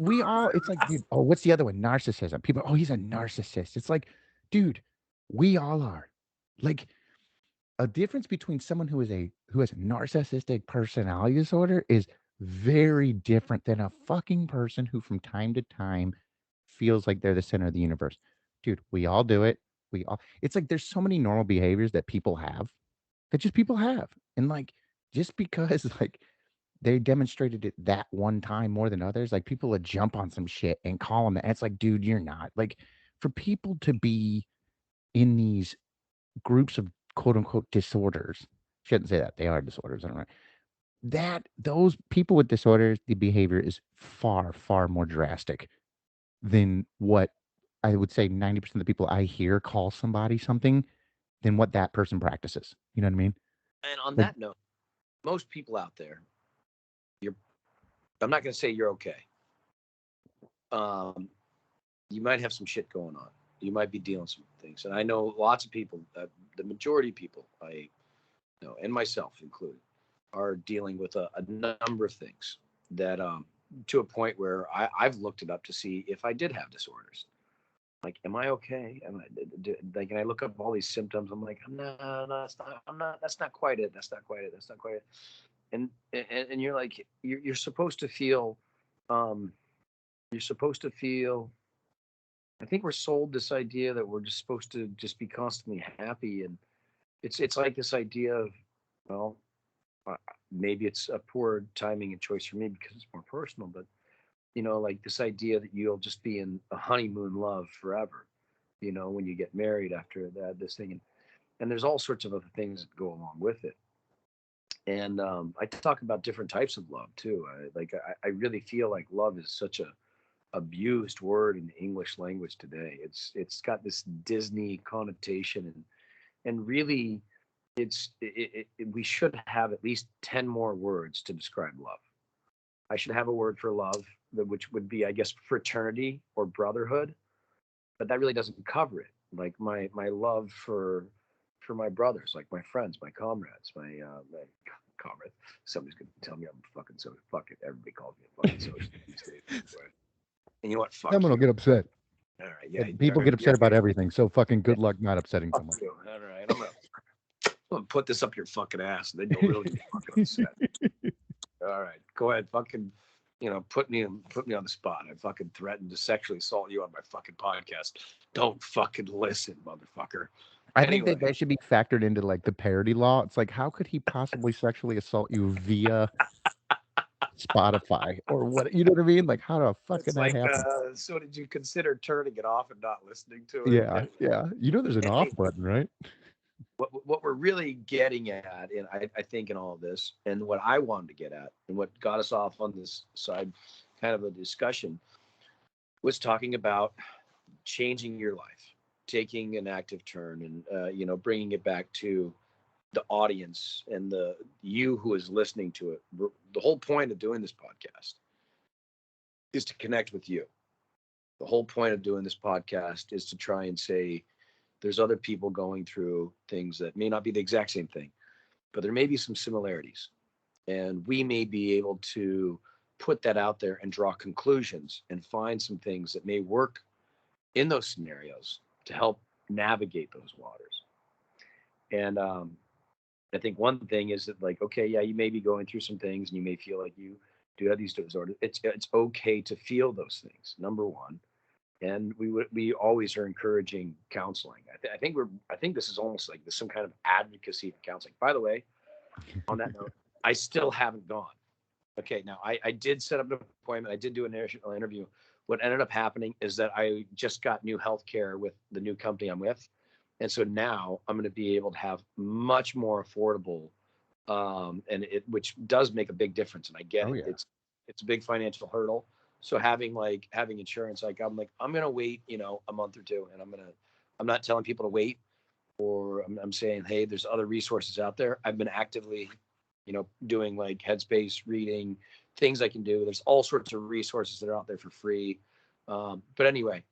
it's like, dude, oh, what's the other one? Narcissism. People, oh, he's a narcissist. It's like, dude, we all are. Like, a difference between someone who has a narcissistic personality disorder is very different than a fucking person who from time to time feels like they're the center of the universe. Dude, we all do it. It's like there's so many normal behaviors that people have that just people have. And like, just because like they demonstrated it that one time more than others. Like people would jump on some shit and call them that. And it's like, dude, you're not. Like for people to be in these groups of quote unquote disorders, shouldn't say that they are disorders. I don't know. That those people with disorders, the behavior is far, far more drastic than what I would say 90% of the people I hear call somebody something than what that person practices. You know what I mean? And on Like, that note, most people out there, you're I'm not gonna say you're okay. Um, you might have some shit going on. You might be dealing with some things. And I know lots of people, the majority of people I know, and myself included, are dealing with a number of things that to a point where I've looked it up to see if I did have disorders. Like, am I okay? Like, and I look up all these symptoms. I'm like, no, that's not. I'm not. That's not quite it. That's not quite it. That's not quite it. And you're like, you're supposed to feel. Um, you're supposed to feel. I think we're sold this idea that we're just supposed to just be constantly happy, and it's like this idea of, well, uh, maybe it's a poor timing and choice for me because it's more personal, but like this idea that you'll just be in a honeymoon love forever, when you get married after that, this thing, and there's all sorts of other things that go along with it. And I talk about different types of love too. I really feel like love is such a abused word in the English language today. It's got this Disney connotation, and really we should have at least 10 more words to describe love. I should have a word for love, which would be, I guess, fraternity or brotherhood, but that really doesn't cover it. Like my love for my brothers, like my friends, my comrades, my comrades. Somebody's gonna tell me I'm a fucking so fuck it. Everybody calls me a fucking socialist these days. And you know what? Fuck someone will you. get upset. All right, yeah, And people get upset about everything. So fucking yeah, good luck not upsetting fuck someone. you. All right, I'm gonna put this up your fucking ass, and then you'll really get fucking upset. All right, go ahead, fucking, put me on the spot. I fucking threatened to sexually assault you on my fucking podcast. Don't fucking listen, motherfucker. I think that Anyway, that should be factored into like the parody law. It's like, how could he possibly sexually assault you via Spotify or what? You know what I mean? Like, how the fuck it's could that like, happen? so did you consider turning it off and not listening to it? Yeah, yeah. There's an off Hey, button, right? what we're really getting at, and I think in all of this, and what I wanted to get at, and what got us off on this side, kind of a discussion, was talking about changing your life, taking an active turn, and bringing it back to the audience and the you who is listening to it. The whole point of doing this podcast is to connect with you. The whole point of doing this podcast is to try and say there's other people going through things that may not be the exact same thing, but there may be some similarities. And we may be able to put that out there and draw conclusions and find some things that may work in those scenarios to help navigate those waters. And I think one thing is that, like, okay, yeah, you may be going through some things and you may feel like you do have these disorders. It's okay to feel those things, number one. and we always are encouraging counseling. I think this is almost like some kind of advocacy for counseling. By the way, on that note, I still haven't gone. Okay, now I did set up an appointment. I did do an initial interview. What ended up happening is that I just got new health care with the new company I'm with. And so now I'm going to be able to have much more affordable, and it which does make a big difference. And I get Oh it. yeah. It's a big financial hurdle. So having insurance, like I'm going to wait, a month or two, and I'm not telling people to wait, or I'm saying, hey, there's other resources out there. I've been actively, doing like Headspace reading, things I can do. There's all sorts of resources that are out there for free. But anyway,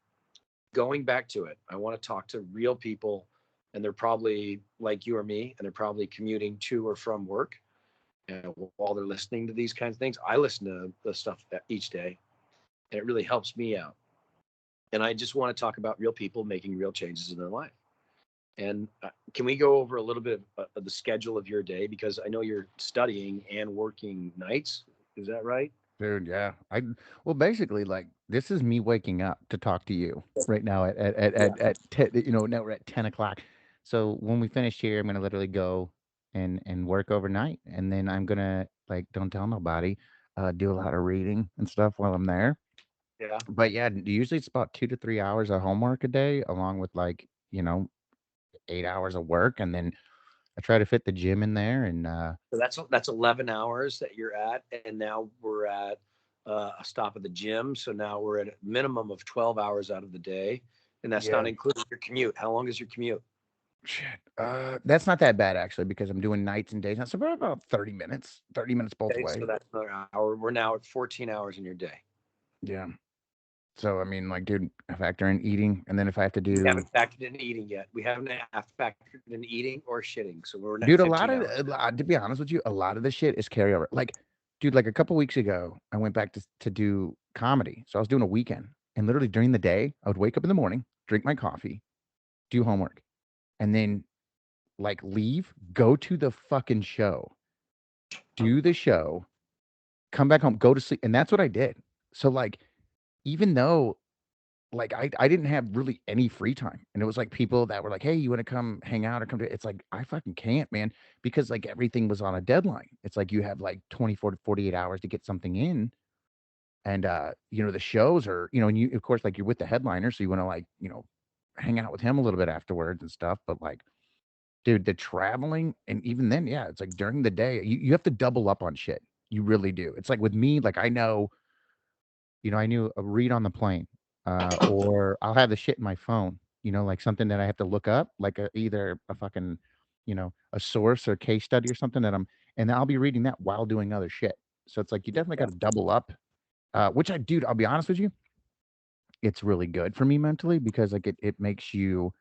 going back to it, I want to talk to real people, and they're probably like you or me, and they're probably commuting to or from work. And while they're listening to these kinds of things, I listen to the stuff each day, and it really helps me out. And I just want to talk about real people making real changes in their life. And can we go over a little bit of the schedule of your day? Because I know you're studying and working nights. Is that right? Dude, yeah. Well, basically, like this is me waking up to talk to you right now Yeah. now we're at 10 o'clock. So when we finish here, I'm gonna literally go and work overnight, and then I'm gonna like don't tell nobody, do a lot of reading and stuff while I'm there. Yeah. But yeah, usually it's about 2 to 3 hours of homework a day, along with like 8 hours of work, and then I try to fit the gym in there, and So that's 11 hours that you're at, and now we're at a stop at the gym. So now we're at a minimum of 12 hours out of the day, and that's yeah. not including your commute. How long is your commute? Shit. That's not that bad actually because I'm doing nights and days now. So about 30 minutes. 30 minutes both Okay, so way. that's another hour. We're now at 14 hours in your day. Yeah. So I mean, like, dude, I factor in eating, and then if I have to We do, haven't factored in eating yet. We haven't factored in eating or shitting. So we're at dude, 15 hours. to be honest with you, a lot of the shit is carryover. Like, dude, like a couple weeks ago, I went back to do comedy. So I was doing a weekend, and literally during the day, I would wake up in the morning, drink my coffee, do homework, and then like leave, go to the fucking show, do the show, come back home, go to sleep, and that's what I did. So like, even though like I didn't have really any free time, and it was like people that were like, "Hey, you want to come hang out or come to?" It's like I fucking can't, man, because like everything was on a deadline. It's like you have like 24 to 48 hours to get something in, and the shows are, and you of course like you're with the headliner, so you want to like hang out with him a little bit afterwards and stuff, but like. Dude, the traveling, and even then, yeah, it's like during the day, you have to double up on shit. You really do. It's like with me, like I knew a read on the plane, or I'll have the shit in my phone, like something that I have to look up, like either a fucking, a source or case study or something and I'll be reading that while doing other shit. So it's like you definitely got Yeah. to double up, which I do. I'll be honest with you, it's really good for me mentally because like it makes you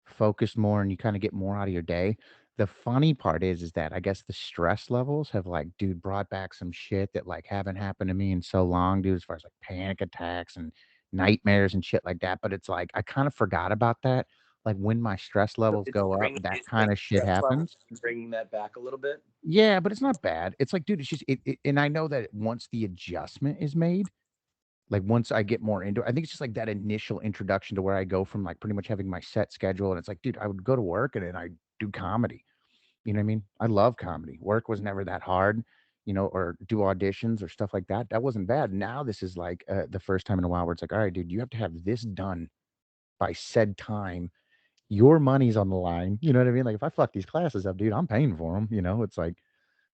focus more and you kind of get more out of your day. The funny part is that I guess the stress levels have like, dude, brought back some shit that like haven't happened to me in so long, dude, as far as like panic attacks and nightmares and shit like that. But it's like I kind of forgot about that. Like when my stress So levels go up, that it's kind like of shit stress levels, happens. bringing that back a little bit. Yeah, but it's not bad. It's like, dude, it's just and I know that once the adjustment is made, like, once I get more into it, I think it's just, like, that initial introduction to where I go from, like, pretty much having my set schedule, and it's like, dude, I would go to work, and then I do comedy, you know what I mean? I love comedy. Work was never that hard, or do auditions or stuff like that. That wasn't bad. Now this is, like, the first time in a while where it's like, "Alright, dude, you have to have this done by said time. Your money's on the line." You know what I mean? Like, if I fuck these classes up, dude, I'm paying for them. It's like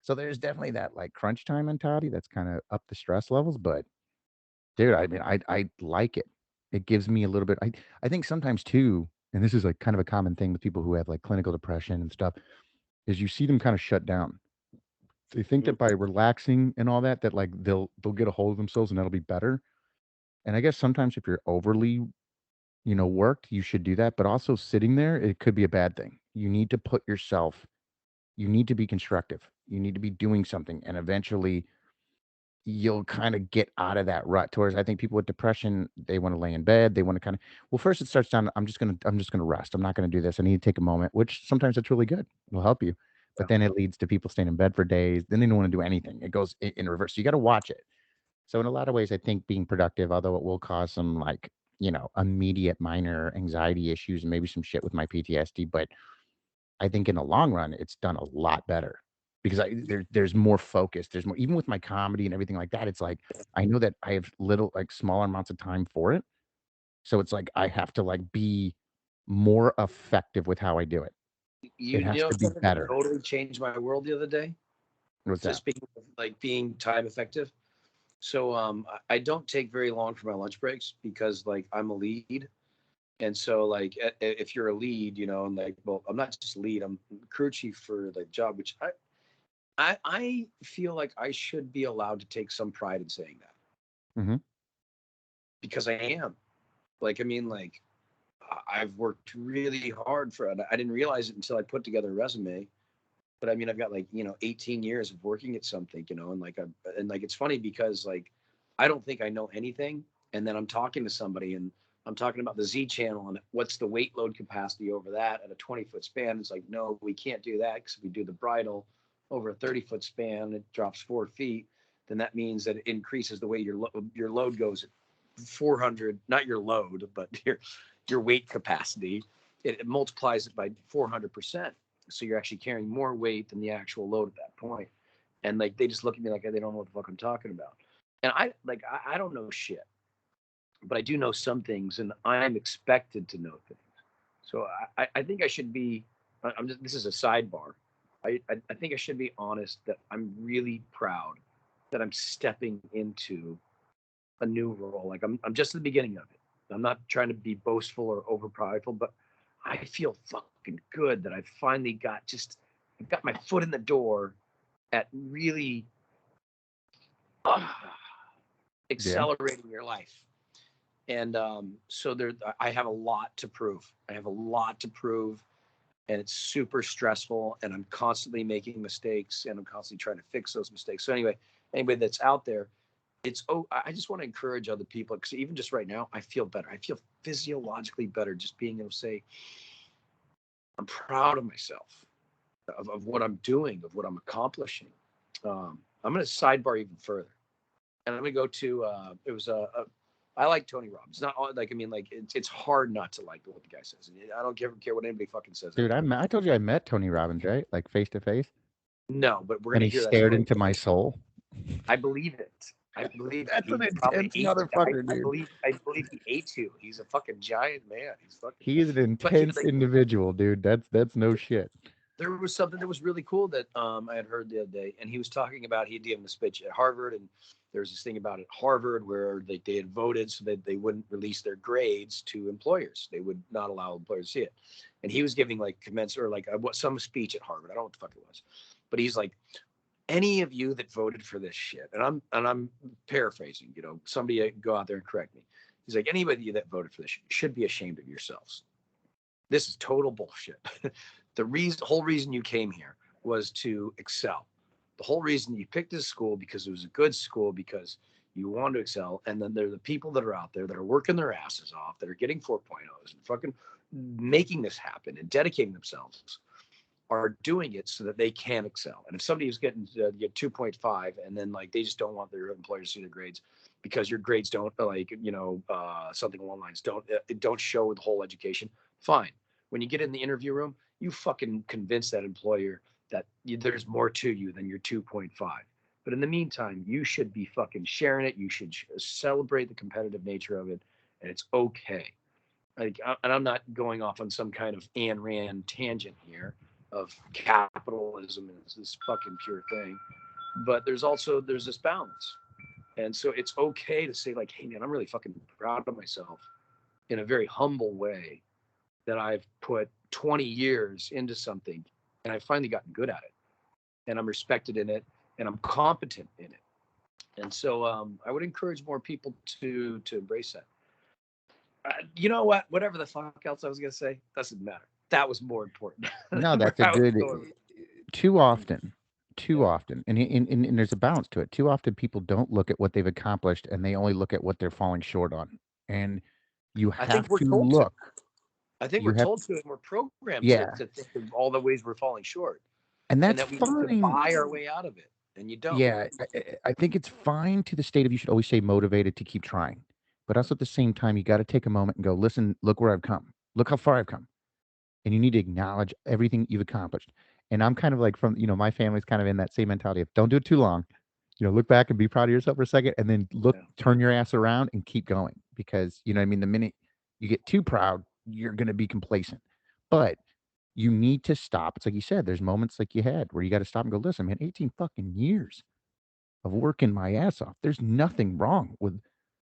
so there's definitely that, like, crunch time mentality that's kinda up the stress levels, but dude, I mean, I like it. It gives me a little bit I think sometimes too, and this is, like, kind of a common thing with people who have, like, clinical depression and stuff, is you see them kinda shut down. They think Mhm. that by relaxing and all that, like, they'll get a hold of themselves and that'll be better, and I guess sometimes if you're overly, worked, you should do that, but also sitting there, it could be a bad thing. You need to be constructive. You need to be doing something, and eventually you'll kind of get out of that rut. Whereas I think people with depression, they want to lay in bed. They want to kind of, well, first it starts down. I'm just gonna rest. I'm not gonna do this. I need to take a moment, which sometimes it's really good. It'll help you. But Yeah. then it leads to people staying in bed for days. Then they don't want to do anything. It goes in reverse. So you got to watch it. So in a lot of ways, I think being productive, although it will cause some like immediate minor anxiety issues and maybe some shit with my PTSD. But I think in the long run, it's done a lot better because there's more focus. There's more, even with my comedy and everything like that. It's like I know that I have smaller amounts of time for it. So it's like I have to be more effective with how I do it. It You has know to be something that better. totally changed my world the other day. What's So that? speaking of being time effective, so I don't take very long for my lunch breaks because I'm a lead, and so if you're a lead, and well, I'm not just a lead, I'm crew chief for the job, which I feel like I should be allowed to take some pride in saying that Hmm. because I am. I mean, I've worked really hard for it. I didn't realize it until I put together a resume. But I mean, I've got 18 years of working at something, it's funny because I don't think I know anything, and then I'm talking to somebody and I'm talking about the Z channel and what's the weight load capacity over that at a 20-foot span. It's like, no, we can't do that because if we do the bridle over a 30-foot span, it drops 4 feet. Then that means that it increases the way your load goes at 400, not your load, but your weight capacity. It multiplies it by 400%. So you're actually carrying more weight than the actual load at that point. And they just look at me like they don't know what the fuck I'm talking about. And I don't know shit, but I do know some things, and I'm expected to know things. So I think I should be. I'm just. This is a sidebar. I think I should be honest that I'm really proud that I'm stepping into a new role. I'm just at the beginning of it. I'm not trying to be boastful or over prideful, but I feel fucking good that I finally I've got my foot in the door at really uh, Yeah. accelerating your life. And so I have a lot to prove. I have a lot to prove, and it's super stressful. And I'm constantly making mistakes, and I'm constantly trying to fix those mistakes. So anyway, anybody that's out there, I just want to encourage other people because even just right now, I feel better. I feel physiologically better just being able to say I'm proud of myself, of what I'm doing, of what I'm accomplishing. I'm going to sidebar even further, and I'm going to go to it was I like Tony Robbins. Not all, I mean, it's hard not to like what the guy says. I don't care what anybody fucking says out Dude, there. I told you I met Tony Robbins, right? Like face to face. No, but we're And going he to hear that stared story. into my soul. I believe it. I believe it. That's He an probably intense ate. motherfucker, dude. I believe he ate you. He's a fucking giant man. He's fucking. He is an But intense individual, dude. That's no shit. there was something that was really cool that I had heard the other day, and he was talking about he'd given a speech at Harvard, and there was this thing about at Harvard where they had voted so that they wouldn't release their grades to employers. They would not allow employers to see it, and he was giving commensurate or some speech at Harvard. I don't know what the fuck it was, but he's like, any of you that voted for this shit, and I'm paraphrasing, somebody go out there and correct me. He's like, anybody that voted for this should be ashamed of yourselves. This is total bullshit. Whole reason you came here was to excel. The whole reason you picked this school because it was a good school because you wanted to excel. And then there are the people that are out there that are working their asses off, that are getting 4.0s and fucking making this happen and dedicating themselves are doing it so that they can excel. And if somebody is getting get 2.5 and then they just don't want their employer to see their grades because your grades don't something along the lines don't show the whole education, fine. When you get in the interview room, you fucking convince that employer that there's more to you than your 2.5. But in the meantime, you should be fucking sharing it. You should celebrate the competitive nature of it, and it's okay. And I'm not going off on some kind of Ayn Rand tangent here of capitalism is this fucking pure thing, but there's this balance, and so it's okay to say hey man, I'm really fucking proud of myself in a very humble way that I've put 20 years into something and I've finally gotten good at it, and I'm respected in it, and I'm competent in it, and so I would encourage more people to embrace that. You know what? Whatever the fuck else I was gonna say doesn't matter. That was more important. No, Where that's a I was good. going. Too often, too Yeah. often, and there's a balance to it. Too often, people don't look at what they've accomplished, and they only look at what they're falling short on. And you I think have we're to told to. look. I think You we're have, told to, and we're programmed to, yeah, to think of all the ways we're falling short, and and that's that we need to fine. buy our way out of it. And you don't. Yeah, I think it's fine to the state of you should always stay motivated to keep trying. But also at the same time, you got to take a moment and go, listen, look where I've come. Look how far I've come. And you need to acknowledge everything you've accomplished. And I'm kind of like from, my family's kind of in that same mentality of don't do it too long. Look back and be proud of yourself for a second and then Yeah. turn your ass around and keep going. Because, what I mean? The minute you get too proud, you're going to be complacent. But you need to stop. It's like you said, there's moments like you had where you got to stop and go, listen, man, 18 fucking years of working my ass off. There's nothing wrong with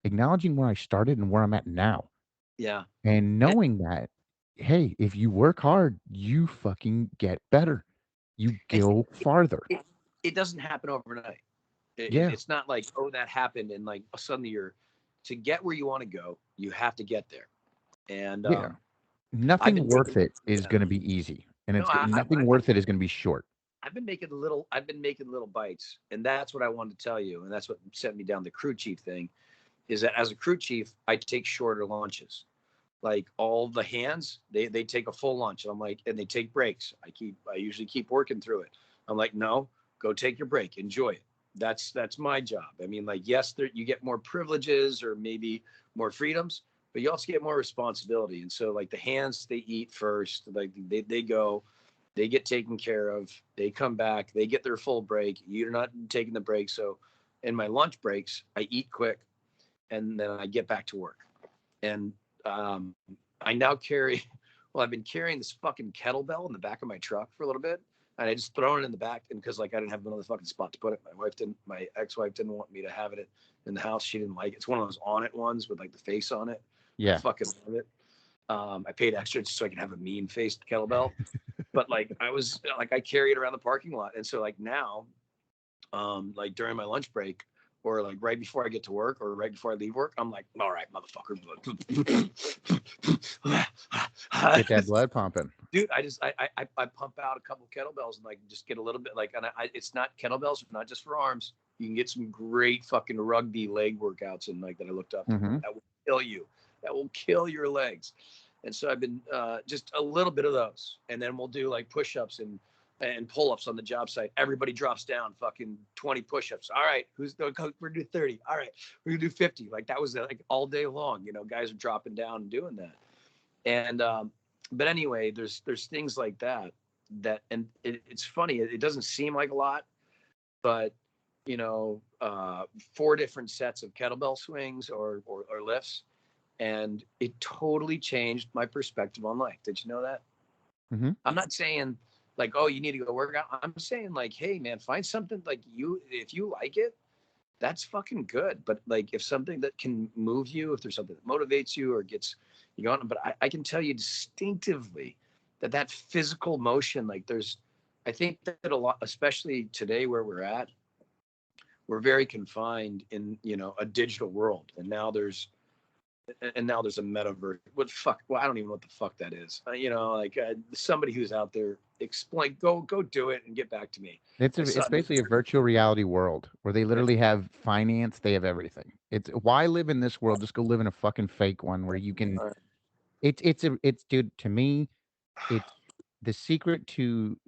acknowledging where I started and where I'm at now. Yeah. And And knowing that, hey, if you work hard, you fucking get better. You it's, go farther. it, it doesn't happen overnight. Yeah. It's not like, oh, that happened and like suddenly to get where you want to go, you have to get there. And Yeah. I've Nothing been worth making, it is yeah, going to be easy. And no, nothing worth it is going to be short. I've been making little bites, and that's what I wanted to tell you, and that's what sent me down the crew chief thing. Is that as a crew chief, I take shorter lunches. Like all the hands, they take a full lunch. And I'm like, and they take breaks. I usually keep working through it. I'm like, no, go take your break, enjoy it. That's my job. I mean, like, yes, you get more privileges or maybe more freedoms, but you also get more responsibility. And so, like the hands, they eat first. Like they go, they get taken care of. They come back, they get their full break. You're not taking the break. So, in my lunch breaks, I eat quick, and then I get back to work. And um, I now carry, well, I've been carrying this fucking kettlebell in the back of my truck for a little bit. And I just throw it in the back, and because like I didn't have another fucking spot to put it. My ex-wife didn't want me to have it in the house. She didn't like it. It's one of those on it ones with like the face on it. I Yeah. fucking love it. I paid extra just so I can have a mean faced kettlebell. But like I carry it around the parking lot. And so like now, like during my lunch break or like right before I get to work or right before I leave work, I'm like, all right, motherfucker. Get that blood pumping. Dude, I pump out a couple kettlebells and like just get a little bit like, and it's not kettlebells, not just for arms. You can get some great fucking rugby leg workouts and like that I looked up Mm-hmm. that will kill you. That will kill your legs. And so I've been just a little bit of those, and then we'll do like push-ups and pull-ups on the job site. Everybody drops down fucking 20 push-ups. All right, we're gonna do 30. All right, we're gonna do 50. Like that was like all day long. Guys are dropping down and doing that. And but anyway, there's things like and it's funny. It doesn't seem like a lot, but 4 different sets of kettlebell swings or lifts, and it totally changed my perspective on life. Did you know that? Mm-hmm. I'm not saying like, oh, you need to go work out. I'm saying like, hey man, find something like if you like it, that's fucking good. But like if something that can move you, if there's something that motivates you or gets you going, but I can tell you distinctively that physical motion, like I think that a lot, especially today where we're very confined in, a digital world. And now there's a metaverse. What fuck? Well, I don't even know what the fuck that is. Somebody who's out there, explain. Go do it and get back to me. It's basically a virtual reality world where they literally have finance, they have everything. It's why live in this world? Just go live in a fucking fake one where you can. It's dude. To me, it's the secret to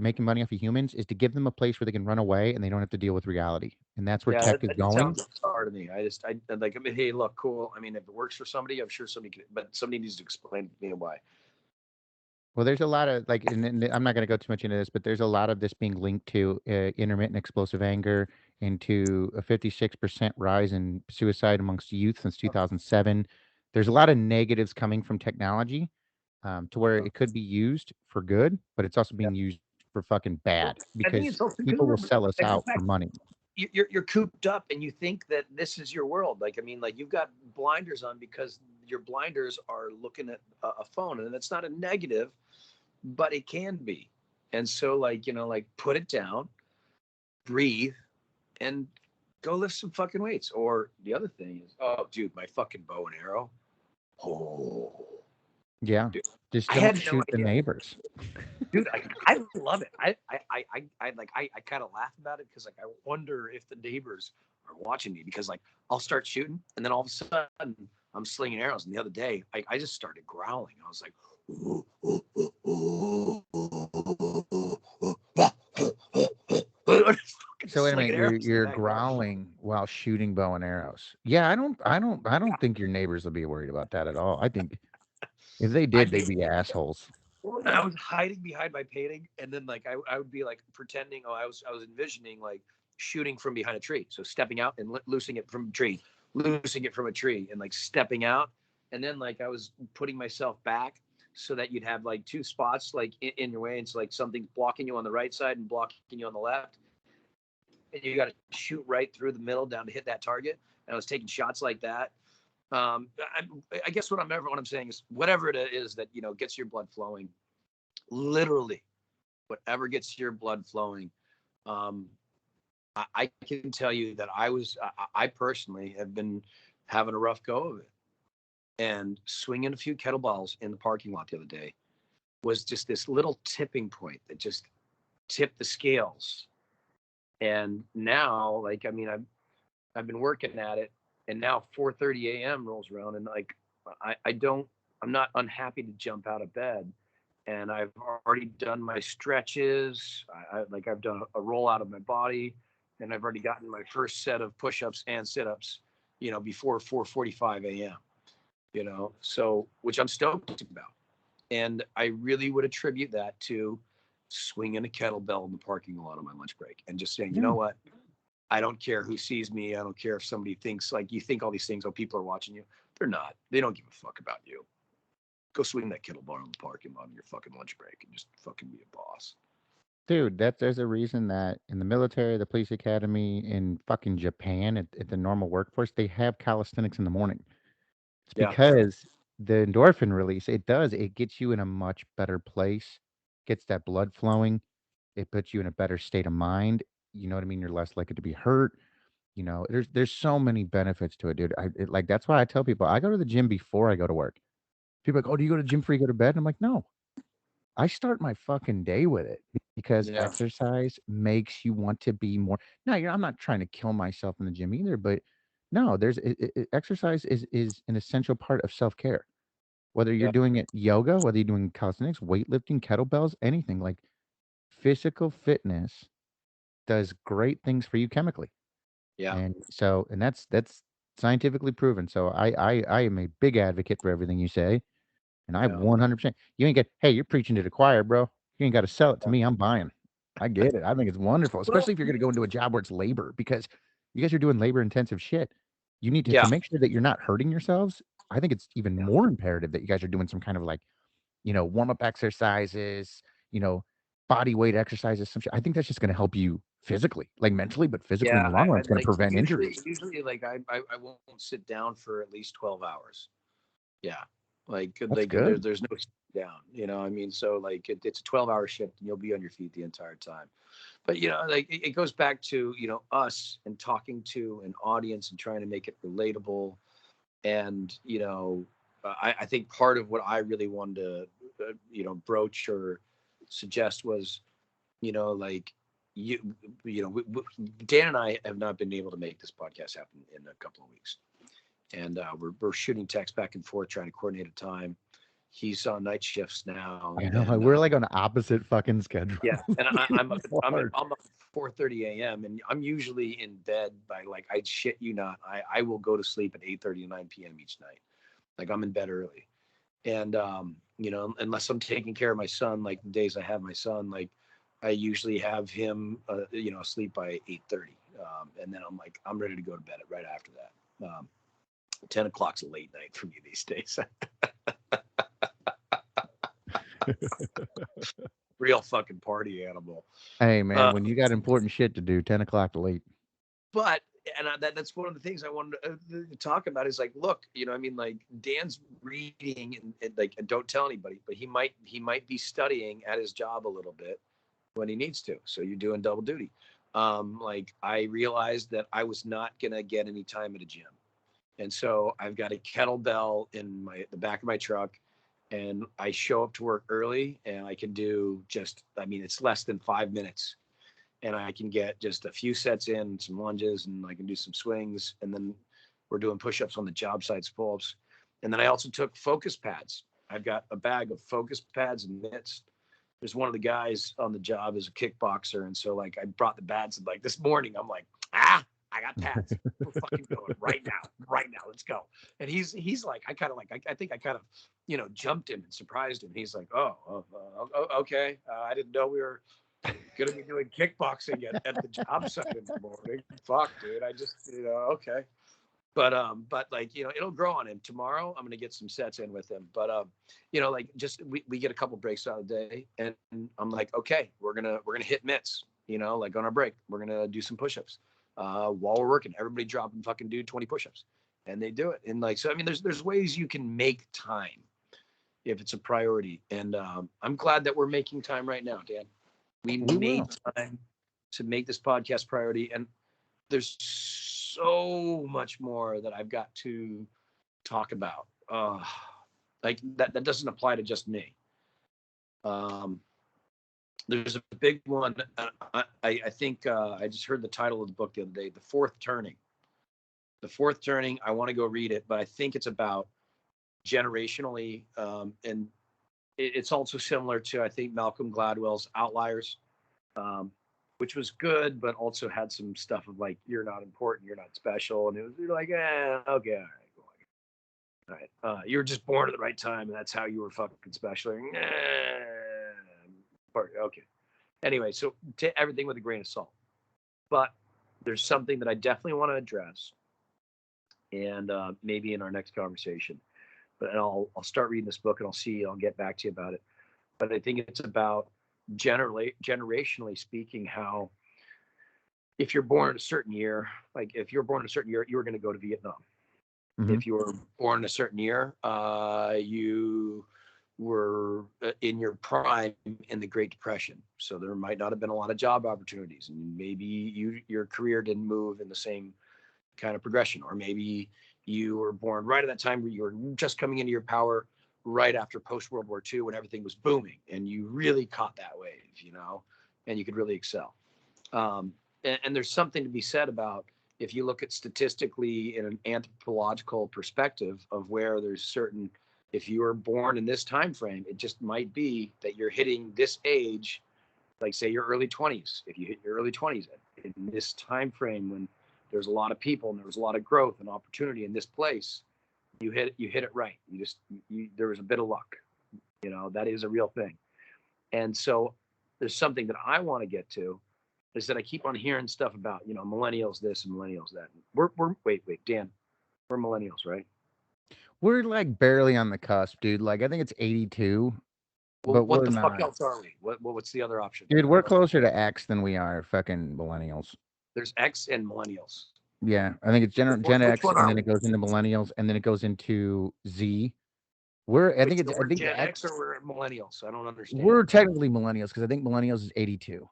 making money off of humans is to give them a place where they can run away and they don't have to deal with reality. And that's where Yeah, tech is that going. sounds bizarre to me. I like. I mean, hey, look, cool. I mean, if it works for somebody, I'm sure somebody can. But somebody needs to explain to me why. Well, there's a lot of like, and I'm not going to go too much into this, but there's a lot of this being linked to intermittent explosive anger, into a 56% rise in suicide amongst youth since 2007. There's a lot of negatives coming from technology, to where it could be used for good, but it's also Yeah. being used for fucking Well, bad I think because it's also because people will sell us I go out for back. money. You're cooped up and you think that this is your world. Like, I mean, like you've got blinders on because your blinders are looking at a phone, and it's not a negative, but it can be. And so, like, like put it down, breathe, and go lift some fucking weights. Or the other thing is, oh, dude, my fucking bow and arrow. Oh, Yeah, dude, just I don't had no shoot the idea. neighbors. Dude, I love it. I kind of laugh about it because like I wonder if the neighbors are watching me because like I'll start shooting and then all of a sudden I'm slinging arrows. And the other day I just started growling. I was like, So wait a slinging minute, arrows in the you're backyard. growling. while shooting bow and arrows. Yeah, I don't think your neighbors will be worried about that at all. I think if they did, I'd they'd be be assholes. I was hiding behind my painting, and then like I would be like pretending. Oh, I was envisioning like shooting from behind a tree, so stepping out and loosing it from a tree, loosing it from a tree, and like stepping out, and then like I was putting myself back so that you'd have like two spots like in your way. It's like something's blocking you on the right side and blocking you on the left, and you got to shoot right through the middle down to hit that target. And I was taking shots like that. I guess what I'm saying is whatever it is that gets your blood flowing, literally whatever gets your blood flowing. Um, I can tell you that I personally have been having a rough go of it, and swinging a few kettlebells in the parking lot the other day was just this little tipping point that just tipped the scales. And now, like, I mean, I've been working at it, and now 4:30 a.m. rolls around, and like, I'm not unhappy to jump out of bed, and I've already done my stretches. I've done a roll out of my body, and I've already gotten my first set of push-ups and sit-ups, before 4:45 a.m. So which I'm stoked about, and I really would attribute that to swinging a kettlebell in the parking lot on my lunch break and just saying, you know Yeah. what, I don't care who sees me. I don't care if somebody thinks like you think all these things. Oh, people are watching you. They're not. They don't give a fuck about you. Go swing that kettlebell in the parking lot on your fucking lunch break and just fucking be a boss. Dude, there's a reason that in the military, the police academy, in fucking Japan, at the normal workforce, they have calisthenics in the morning. It's Yeah, because the endorphin release, it gets you in a much better place, gets that blood flowing, it puts you in a better state of mind. You know what I mean? You're less likely to be hurt. There's so many benefits to it, dude. Like that's why I tell people I go to the gym before I go to work. People are like, oh, do you go to the gym before you go to bed? And I'm like, no, I start my fucking day with it because yeah, exercise makes you want to be more. No, I'm not trying to kill myself in the gym either, but no, exercise is an essential part of self care. Whether you're yeah, doing it yoga, whether you're doing calisthenics, weightlifting, kettlebells, anything like physical fitness does great things for you chemically. yeah, And that's scientifically proven. So I am a big advocate for everything you say. And I yeah, 100%. You ain't get, hey, you're preaching to the choir, bro. You ain't got to sell it to yeah. me. I'm buying. I get it. I think it's wonderful, Well, especially if you're going to go into a job where it's labor because you guys are doing labor intensive shit. You need to yeah, make sure that you're not hurting yourselves. I think it's even yeah, more imperative that you guys are doing some kind of like, warm up exercises, you know, body weight exercises, some shit. I think that's just going to help you physically, like mentally, but physically in yeah. the long run, I it's going to like prevent injuries. usually like I won't sit down for at least 12 hours. Yeah. That's good. There's no down, I mean, so like it's a 12-hour shift and you'll be on your feet the entire time. But like it goes back to, us and talking to an audience and trying to make it relatable. And, I think part of what I really wanted to, broach or suggest was, like you, Dan and I have not been able to make this podcast happen in a couple of weeks, and we're shooting text back and forth trying to coordinate a time. He's on night shifts now, I know. Like, and we're like on opposite fucking schedules. yeah, and I'm up, So hard. I'm up 4:30 a.m. and I'm usually in bed by like I shit you not, I will go to sleep at 8:30 to 9 p.m. each night. Like I'm in bed early, and unless I'm taking care of my son, like the days I have my son, like I usually have him, asleep by 8:30, and then I'm ready to go to bed right after that. 10 o'clock's a late night for me these days. Real fucking party animal. Hey, man, Uh, when you got important shit to do, 10 o'clock to late. but that's one of the things I wanted to talk about is like, look, I mean, like Dan's reading and like, and don't tell anybody, but he might be studying at his job a little bit when he needs to. So you're doing double duty. Like I realized that I was not gonna get any time at a gym, and so I've got a kettlebell in the back of my truck, and I show up to work early, and I can do just, I mean, it's less than 5 minutes, and I can get just a few sets in, some lunges, and I can do some swings, and then we're doing push-ups on the job sites, pull-ups, and then I also took focus pads. I've got a bag of focus pads and mitts. There's one of the guys on the job is a kickboxer, and so like I brought the pads, and like this morning I'm like, I got pads. We're fucking going right now. Let's go. And he's like, I think I kind of, jumped him and surprised him. He's like, okay. I didn't know we were going to be doing kickboxing at the job site in the morning. Fuck, dude. I just, okay. But like, it'll grow on him. Tomorrow, I'm going to get some sets in with him. But, like just, we get a couple breaks out of the day, and I'm like, okay, we're going to hit mitts, like on our break, we're going to do some push-ups, while we're working. Everybody drop and fucking do 20 push-ups, and they do it. And like, so, I mean, there's ways you can make time if it's a priority. And, I'm glad that we're making time right now, Dan. We made time to make this podcast priority. And there's so much more that I've got to talk about. Like that doesn't apply to just me. There's a big one. I think I just heard the title of the book the other day, The Fourth Turning. The Fourth Turning. I want to go read it, but I think it's about generationally, and it's also similar to, I think, Malcolm Gladwell's Outliers, which was good, but also had some stuff of like, you're not important, you're not special. And it was like, okay, all right. You were just born at the right time, and that's how you were fucking special. Okay. Anyway, so to everything with a grain of salt. But there's something that I definitely want to address, and maybe in our next conversation. But I'll start reading this book, and I'll get back to you about it. But I think it's about generationally speaking, how if you're born in a certain year, like if you're born in a certain year, you were going to go to Vietnam. Mm-hmm. If you were born in a certain year, you were in your prime in the Great Depression. So there might not have been a lot of job opportunities, and maybe your career didn't move in the same kind of progression, or maybe you were born right at that time where you were just coming into your power right after post-World War II, when everything was booming, and you really caught that wave, and you could really excel. And there's something to be said about, if you look at statistically in an anthropological perspective of where there's certain, if you were born in this time frame, it just might be that you're hitting this age, like say your early 20s. If you hit your early 20s in this time frame, when there's a lot of people and there was a lot of growth and opportunity in this place, you hit it right. There was a bit of luck, that is a real thing. And so there's something that I want to get to, is that I keep on hearing stuff about, millennials this and millennials that. Wait, Dan, we're millennials, right? We're like barely on the cusp, dude. Like I think it's 82. Well, but what we're the not. Fuck else are we? What's the other option? Dude, we're closer to X than we are fucking millennials. There's X and millennials. Yeah, I think it's Gen X, and then it goes into millennials, and then it goes into Z. I think Gen X, or we're millennials. I don't understand. We're technically millennials, because I think millennials is 82.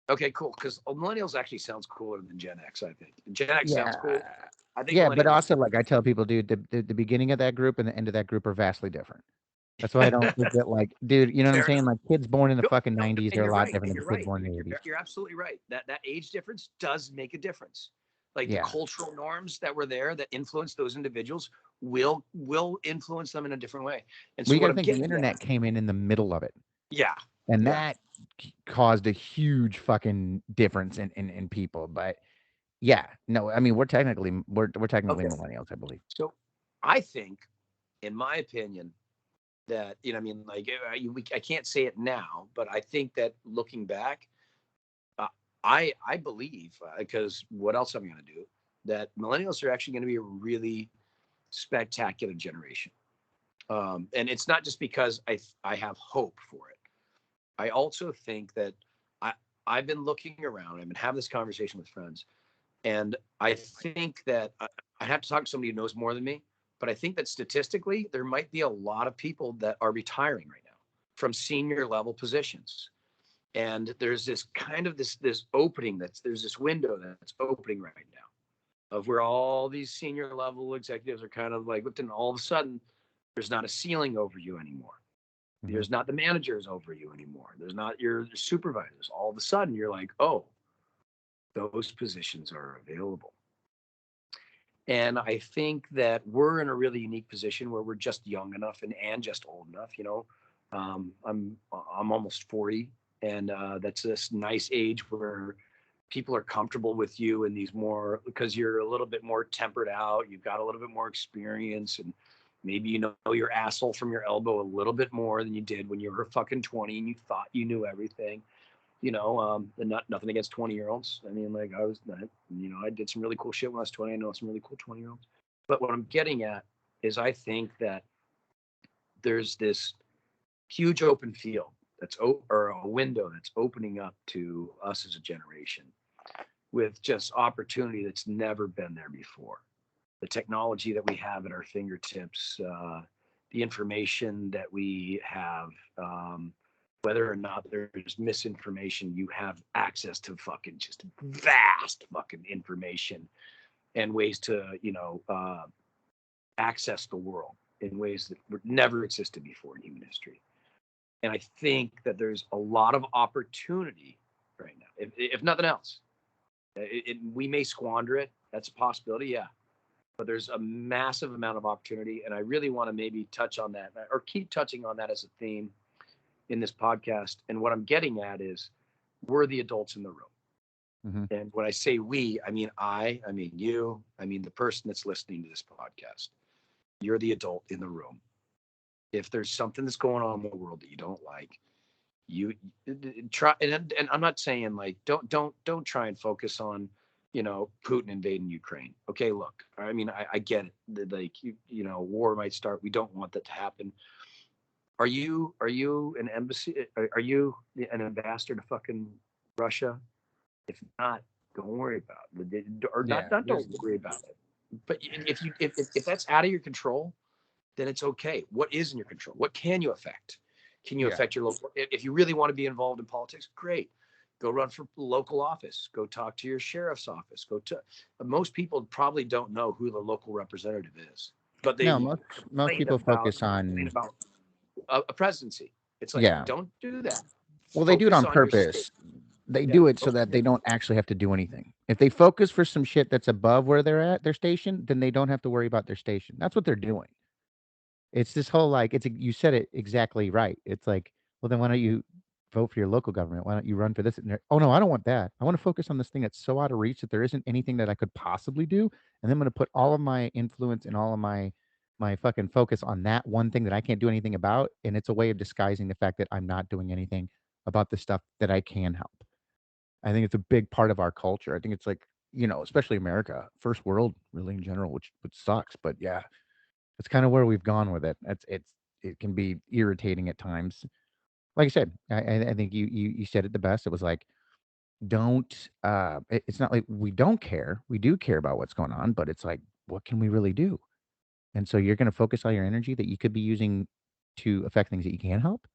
Okay, cool. Because millennials actually sounds cooler than Gen X. I think Gen X sounds cool. I think. Yeah, but also, like I tell people, dude, the beginning of that group and the end of that group are vastly different. That's why I don't get like, dude, you know what I'm saying? Like kids born in the fucking 90s are a lot different than kids born in the 80s. You're absolutely right. That age difference does make a difference. Like the cultural norms that were there that influence those individuals will influence them in a different way. And so you got to think the internet came in the middle of it. Yeah. And that caused a huge fucking difference in people. But yeah, no, I mean, we're technically millennials, I believe. So I think, in my opinion, that, I can't say it now, but I think that looking back, I believe, because what else am I going to do, that millennials are actually going to be a really spectacular generation. And it's not just because I have hope for it. I also think that I've been looking around, I've been having this conversation with friends, and I think that I have to talk to somebody who knows more than me, but I think that statistically, there might be a lot of people that are retiring right now from senior level positions. And there's this kind of this opening, there's this window that's opening right now, of where all these senior level executives are kind of like, then all of a sudden, there's not a ceiling over you anymore. Mm-hmm. There's not the managers over you anymore. There's not your supervisors. All of a sudden, you're like, oh, those positions are available. And I think that we're in a really unique position where we're just young enough and just old enough. I'm almost 40, and that's this nice age where people are comfortable with you in these more because you're a little bit more tempered out. You've got a little bit more experience, and maybe you know your asshole from your elbow a little bit more than you did when you were fucking 20 and you thought you knew everything. And nothing against 20-year-olds. I mean, like I did some really cool shit when I was 20. I know some really cool 20-year-olds. But what I'm getting at is I think that there's this huge open field or a window that's opening up to us as a generation with just opportunity that's never been there before. The technology that we have at our fingertips, the information that we have, whether or not there's misinformation, you have access to fucking just vast fucking information and ways to, access the world in ways that never existed before in human history. And I think that there's a lot of opportunity right now, if nothing else. We may squander it. That's a possibility, yeah. But there's a massive amount of opportunity. And I really want to maybe touch on that or keep touching on that as a theme in this podcast. And what I'm getting at is we're the adults in the room. Mm-hmm. And when I say we, I mean I mean you, I mean the person that's listening to this podcast. You're the adult in the room. If there's something that's going on in the world that you don't like, you try. And I'm not saying like don't try and focus on Putin invading Ukraine. Okay, look, I mean I get it. Like war might start. We don't want that to happen. Are you an embassy? Are you an ambassador to fucking Russia? If not, don't worry about it. Or not don't worry about it. But if that's out of your control, then it's okay. What is in your control? What can you affect? Can you affect your local? If you really want to be involved in politics, great. Go run for local office. Go talk to your sheriff's office. Most people probably don't know who the local representative is, but they No, most people focus complain on about a presidency. It's like, yeah. don't do that. Well, they do it Focus on on your state. purpose. They Yeah. do it so that they don't actually have to do anything. If they focus for some shit that's above where they're at, their station, then they don't have to worry about their station. That's what they're doing. It's this whole like you said it exactly right. It's like, well, then why don't you vote for your local government? Why don't you run for this? Oh no, I don't want that. I want to focus on this thing that's so out of reach that there isn't anything that I could possibly do, and then I'm going to put all of my influence and all of my fucking focus on that one thing that I can't do anything about, and it's a way of disguising the fact that I'm not doing anything about the stuff that I can help. I think it's a big part of our culture. I think it's like, especially America, first world really in general, which sucks, but yeah, it's kind of where we've gone with it. It can be irritating at times. Like I said, I think you said it the best. It was like, don't it's not like we don't care. We do care about what's going on, but it's like, what can we really do? And so you're going to focus all your energy that you could be using to affect things that you can help.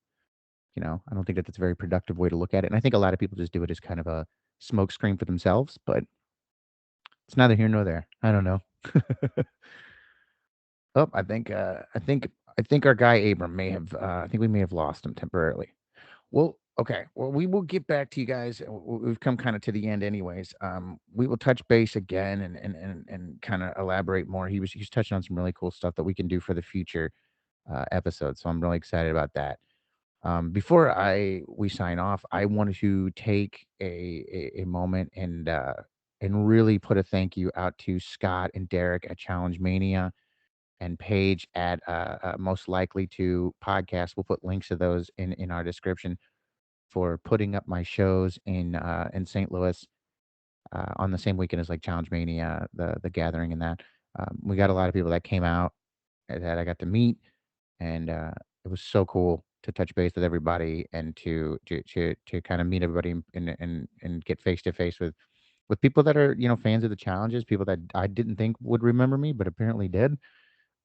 I don't think that that's a very productive way to look at it. And I think a lot of people just do it as kind of a smoke screen for themselves, but it's neither here nor there. I don't know. Oh, I think our guy Abram may have. I think we may have lost him temporarily. Well, okay. Well, we will get back to you guys. We've come kind of to the end, anyways. We will touch base again and kind of elaborate more. He's touching on some really cool stuff that we can do for the future episodes. So I'm really excited about that. Before we sign off, I wanted to take a moment and really put a thank you out to Scott and Derek at Challenge Mania and Paige at Most Likely to podcast. We'll put links to those in our description for putting up my shows in St. Louis on the same weekend as like Challenge Mania, the gathering and that. We got a lot of people that came out that I got to meet, and it was so cool to touch base with everybody and to kind of meet everybody and get face to face with people that are fans of the challenges, people that I didn't think would remember me, but apparently did.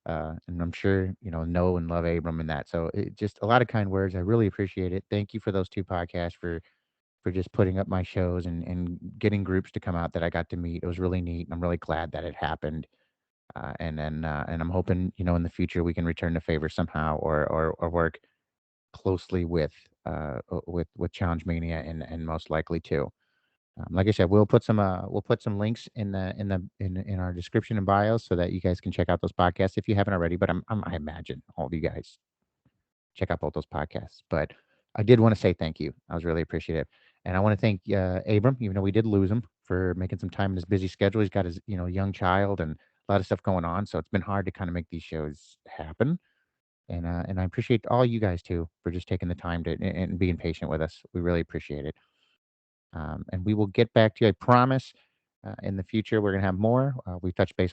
And I'm sure, know and love Abram and that. So just a lot of kind words. I really appreciate it. Thank you for those two podcasts for just putting up my shows and getting groups to come out that I got to meet. It was really neat. And I'm really glad that it happened. And I'm hoping, in the future we can return the favor somehow or work closely with Challenge Mania and Most Likely too. Like I said, we'll put some links in our description and bios so that you guys can check out those podcasts if you haven't already. But I imagine all of you guys check out both those podcasts. But I did want to say thank you. I was really appreciative. And I want to thank Abram, even though we did lose him, for making some time in his busy schedule. He's got his young child and a lot of stuff going on, so it's been hard to kind of make these shows happen. And I appreciate all you guys too for just taking the time to and being patient with us. We really appreciate it. And we will get back to you. I promise. In the future, we're gonna have more. We touched base on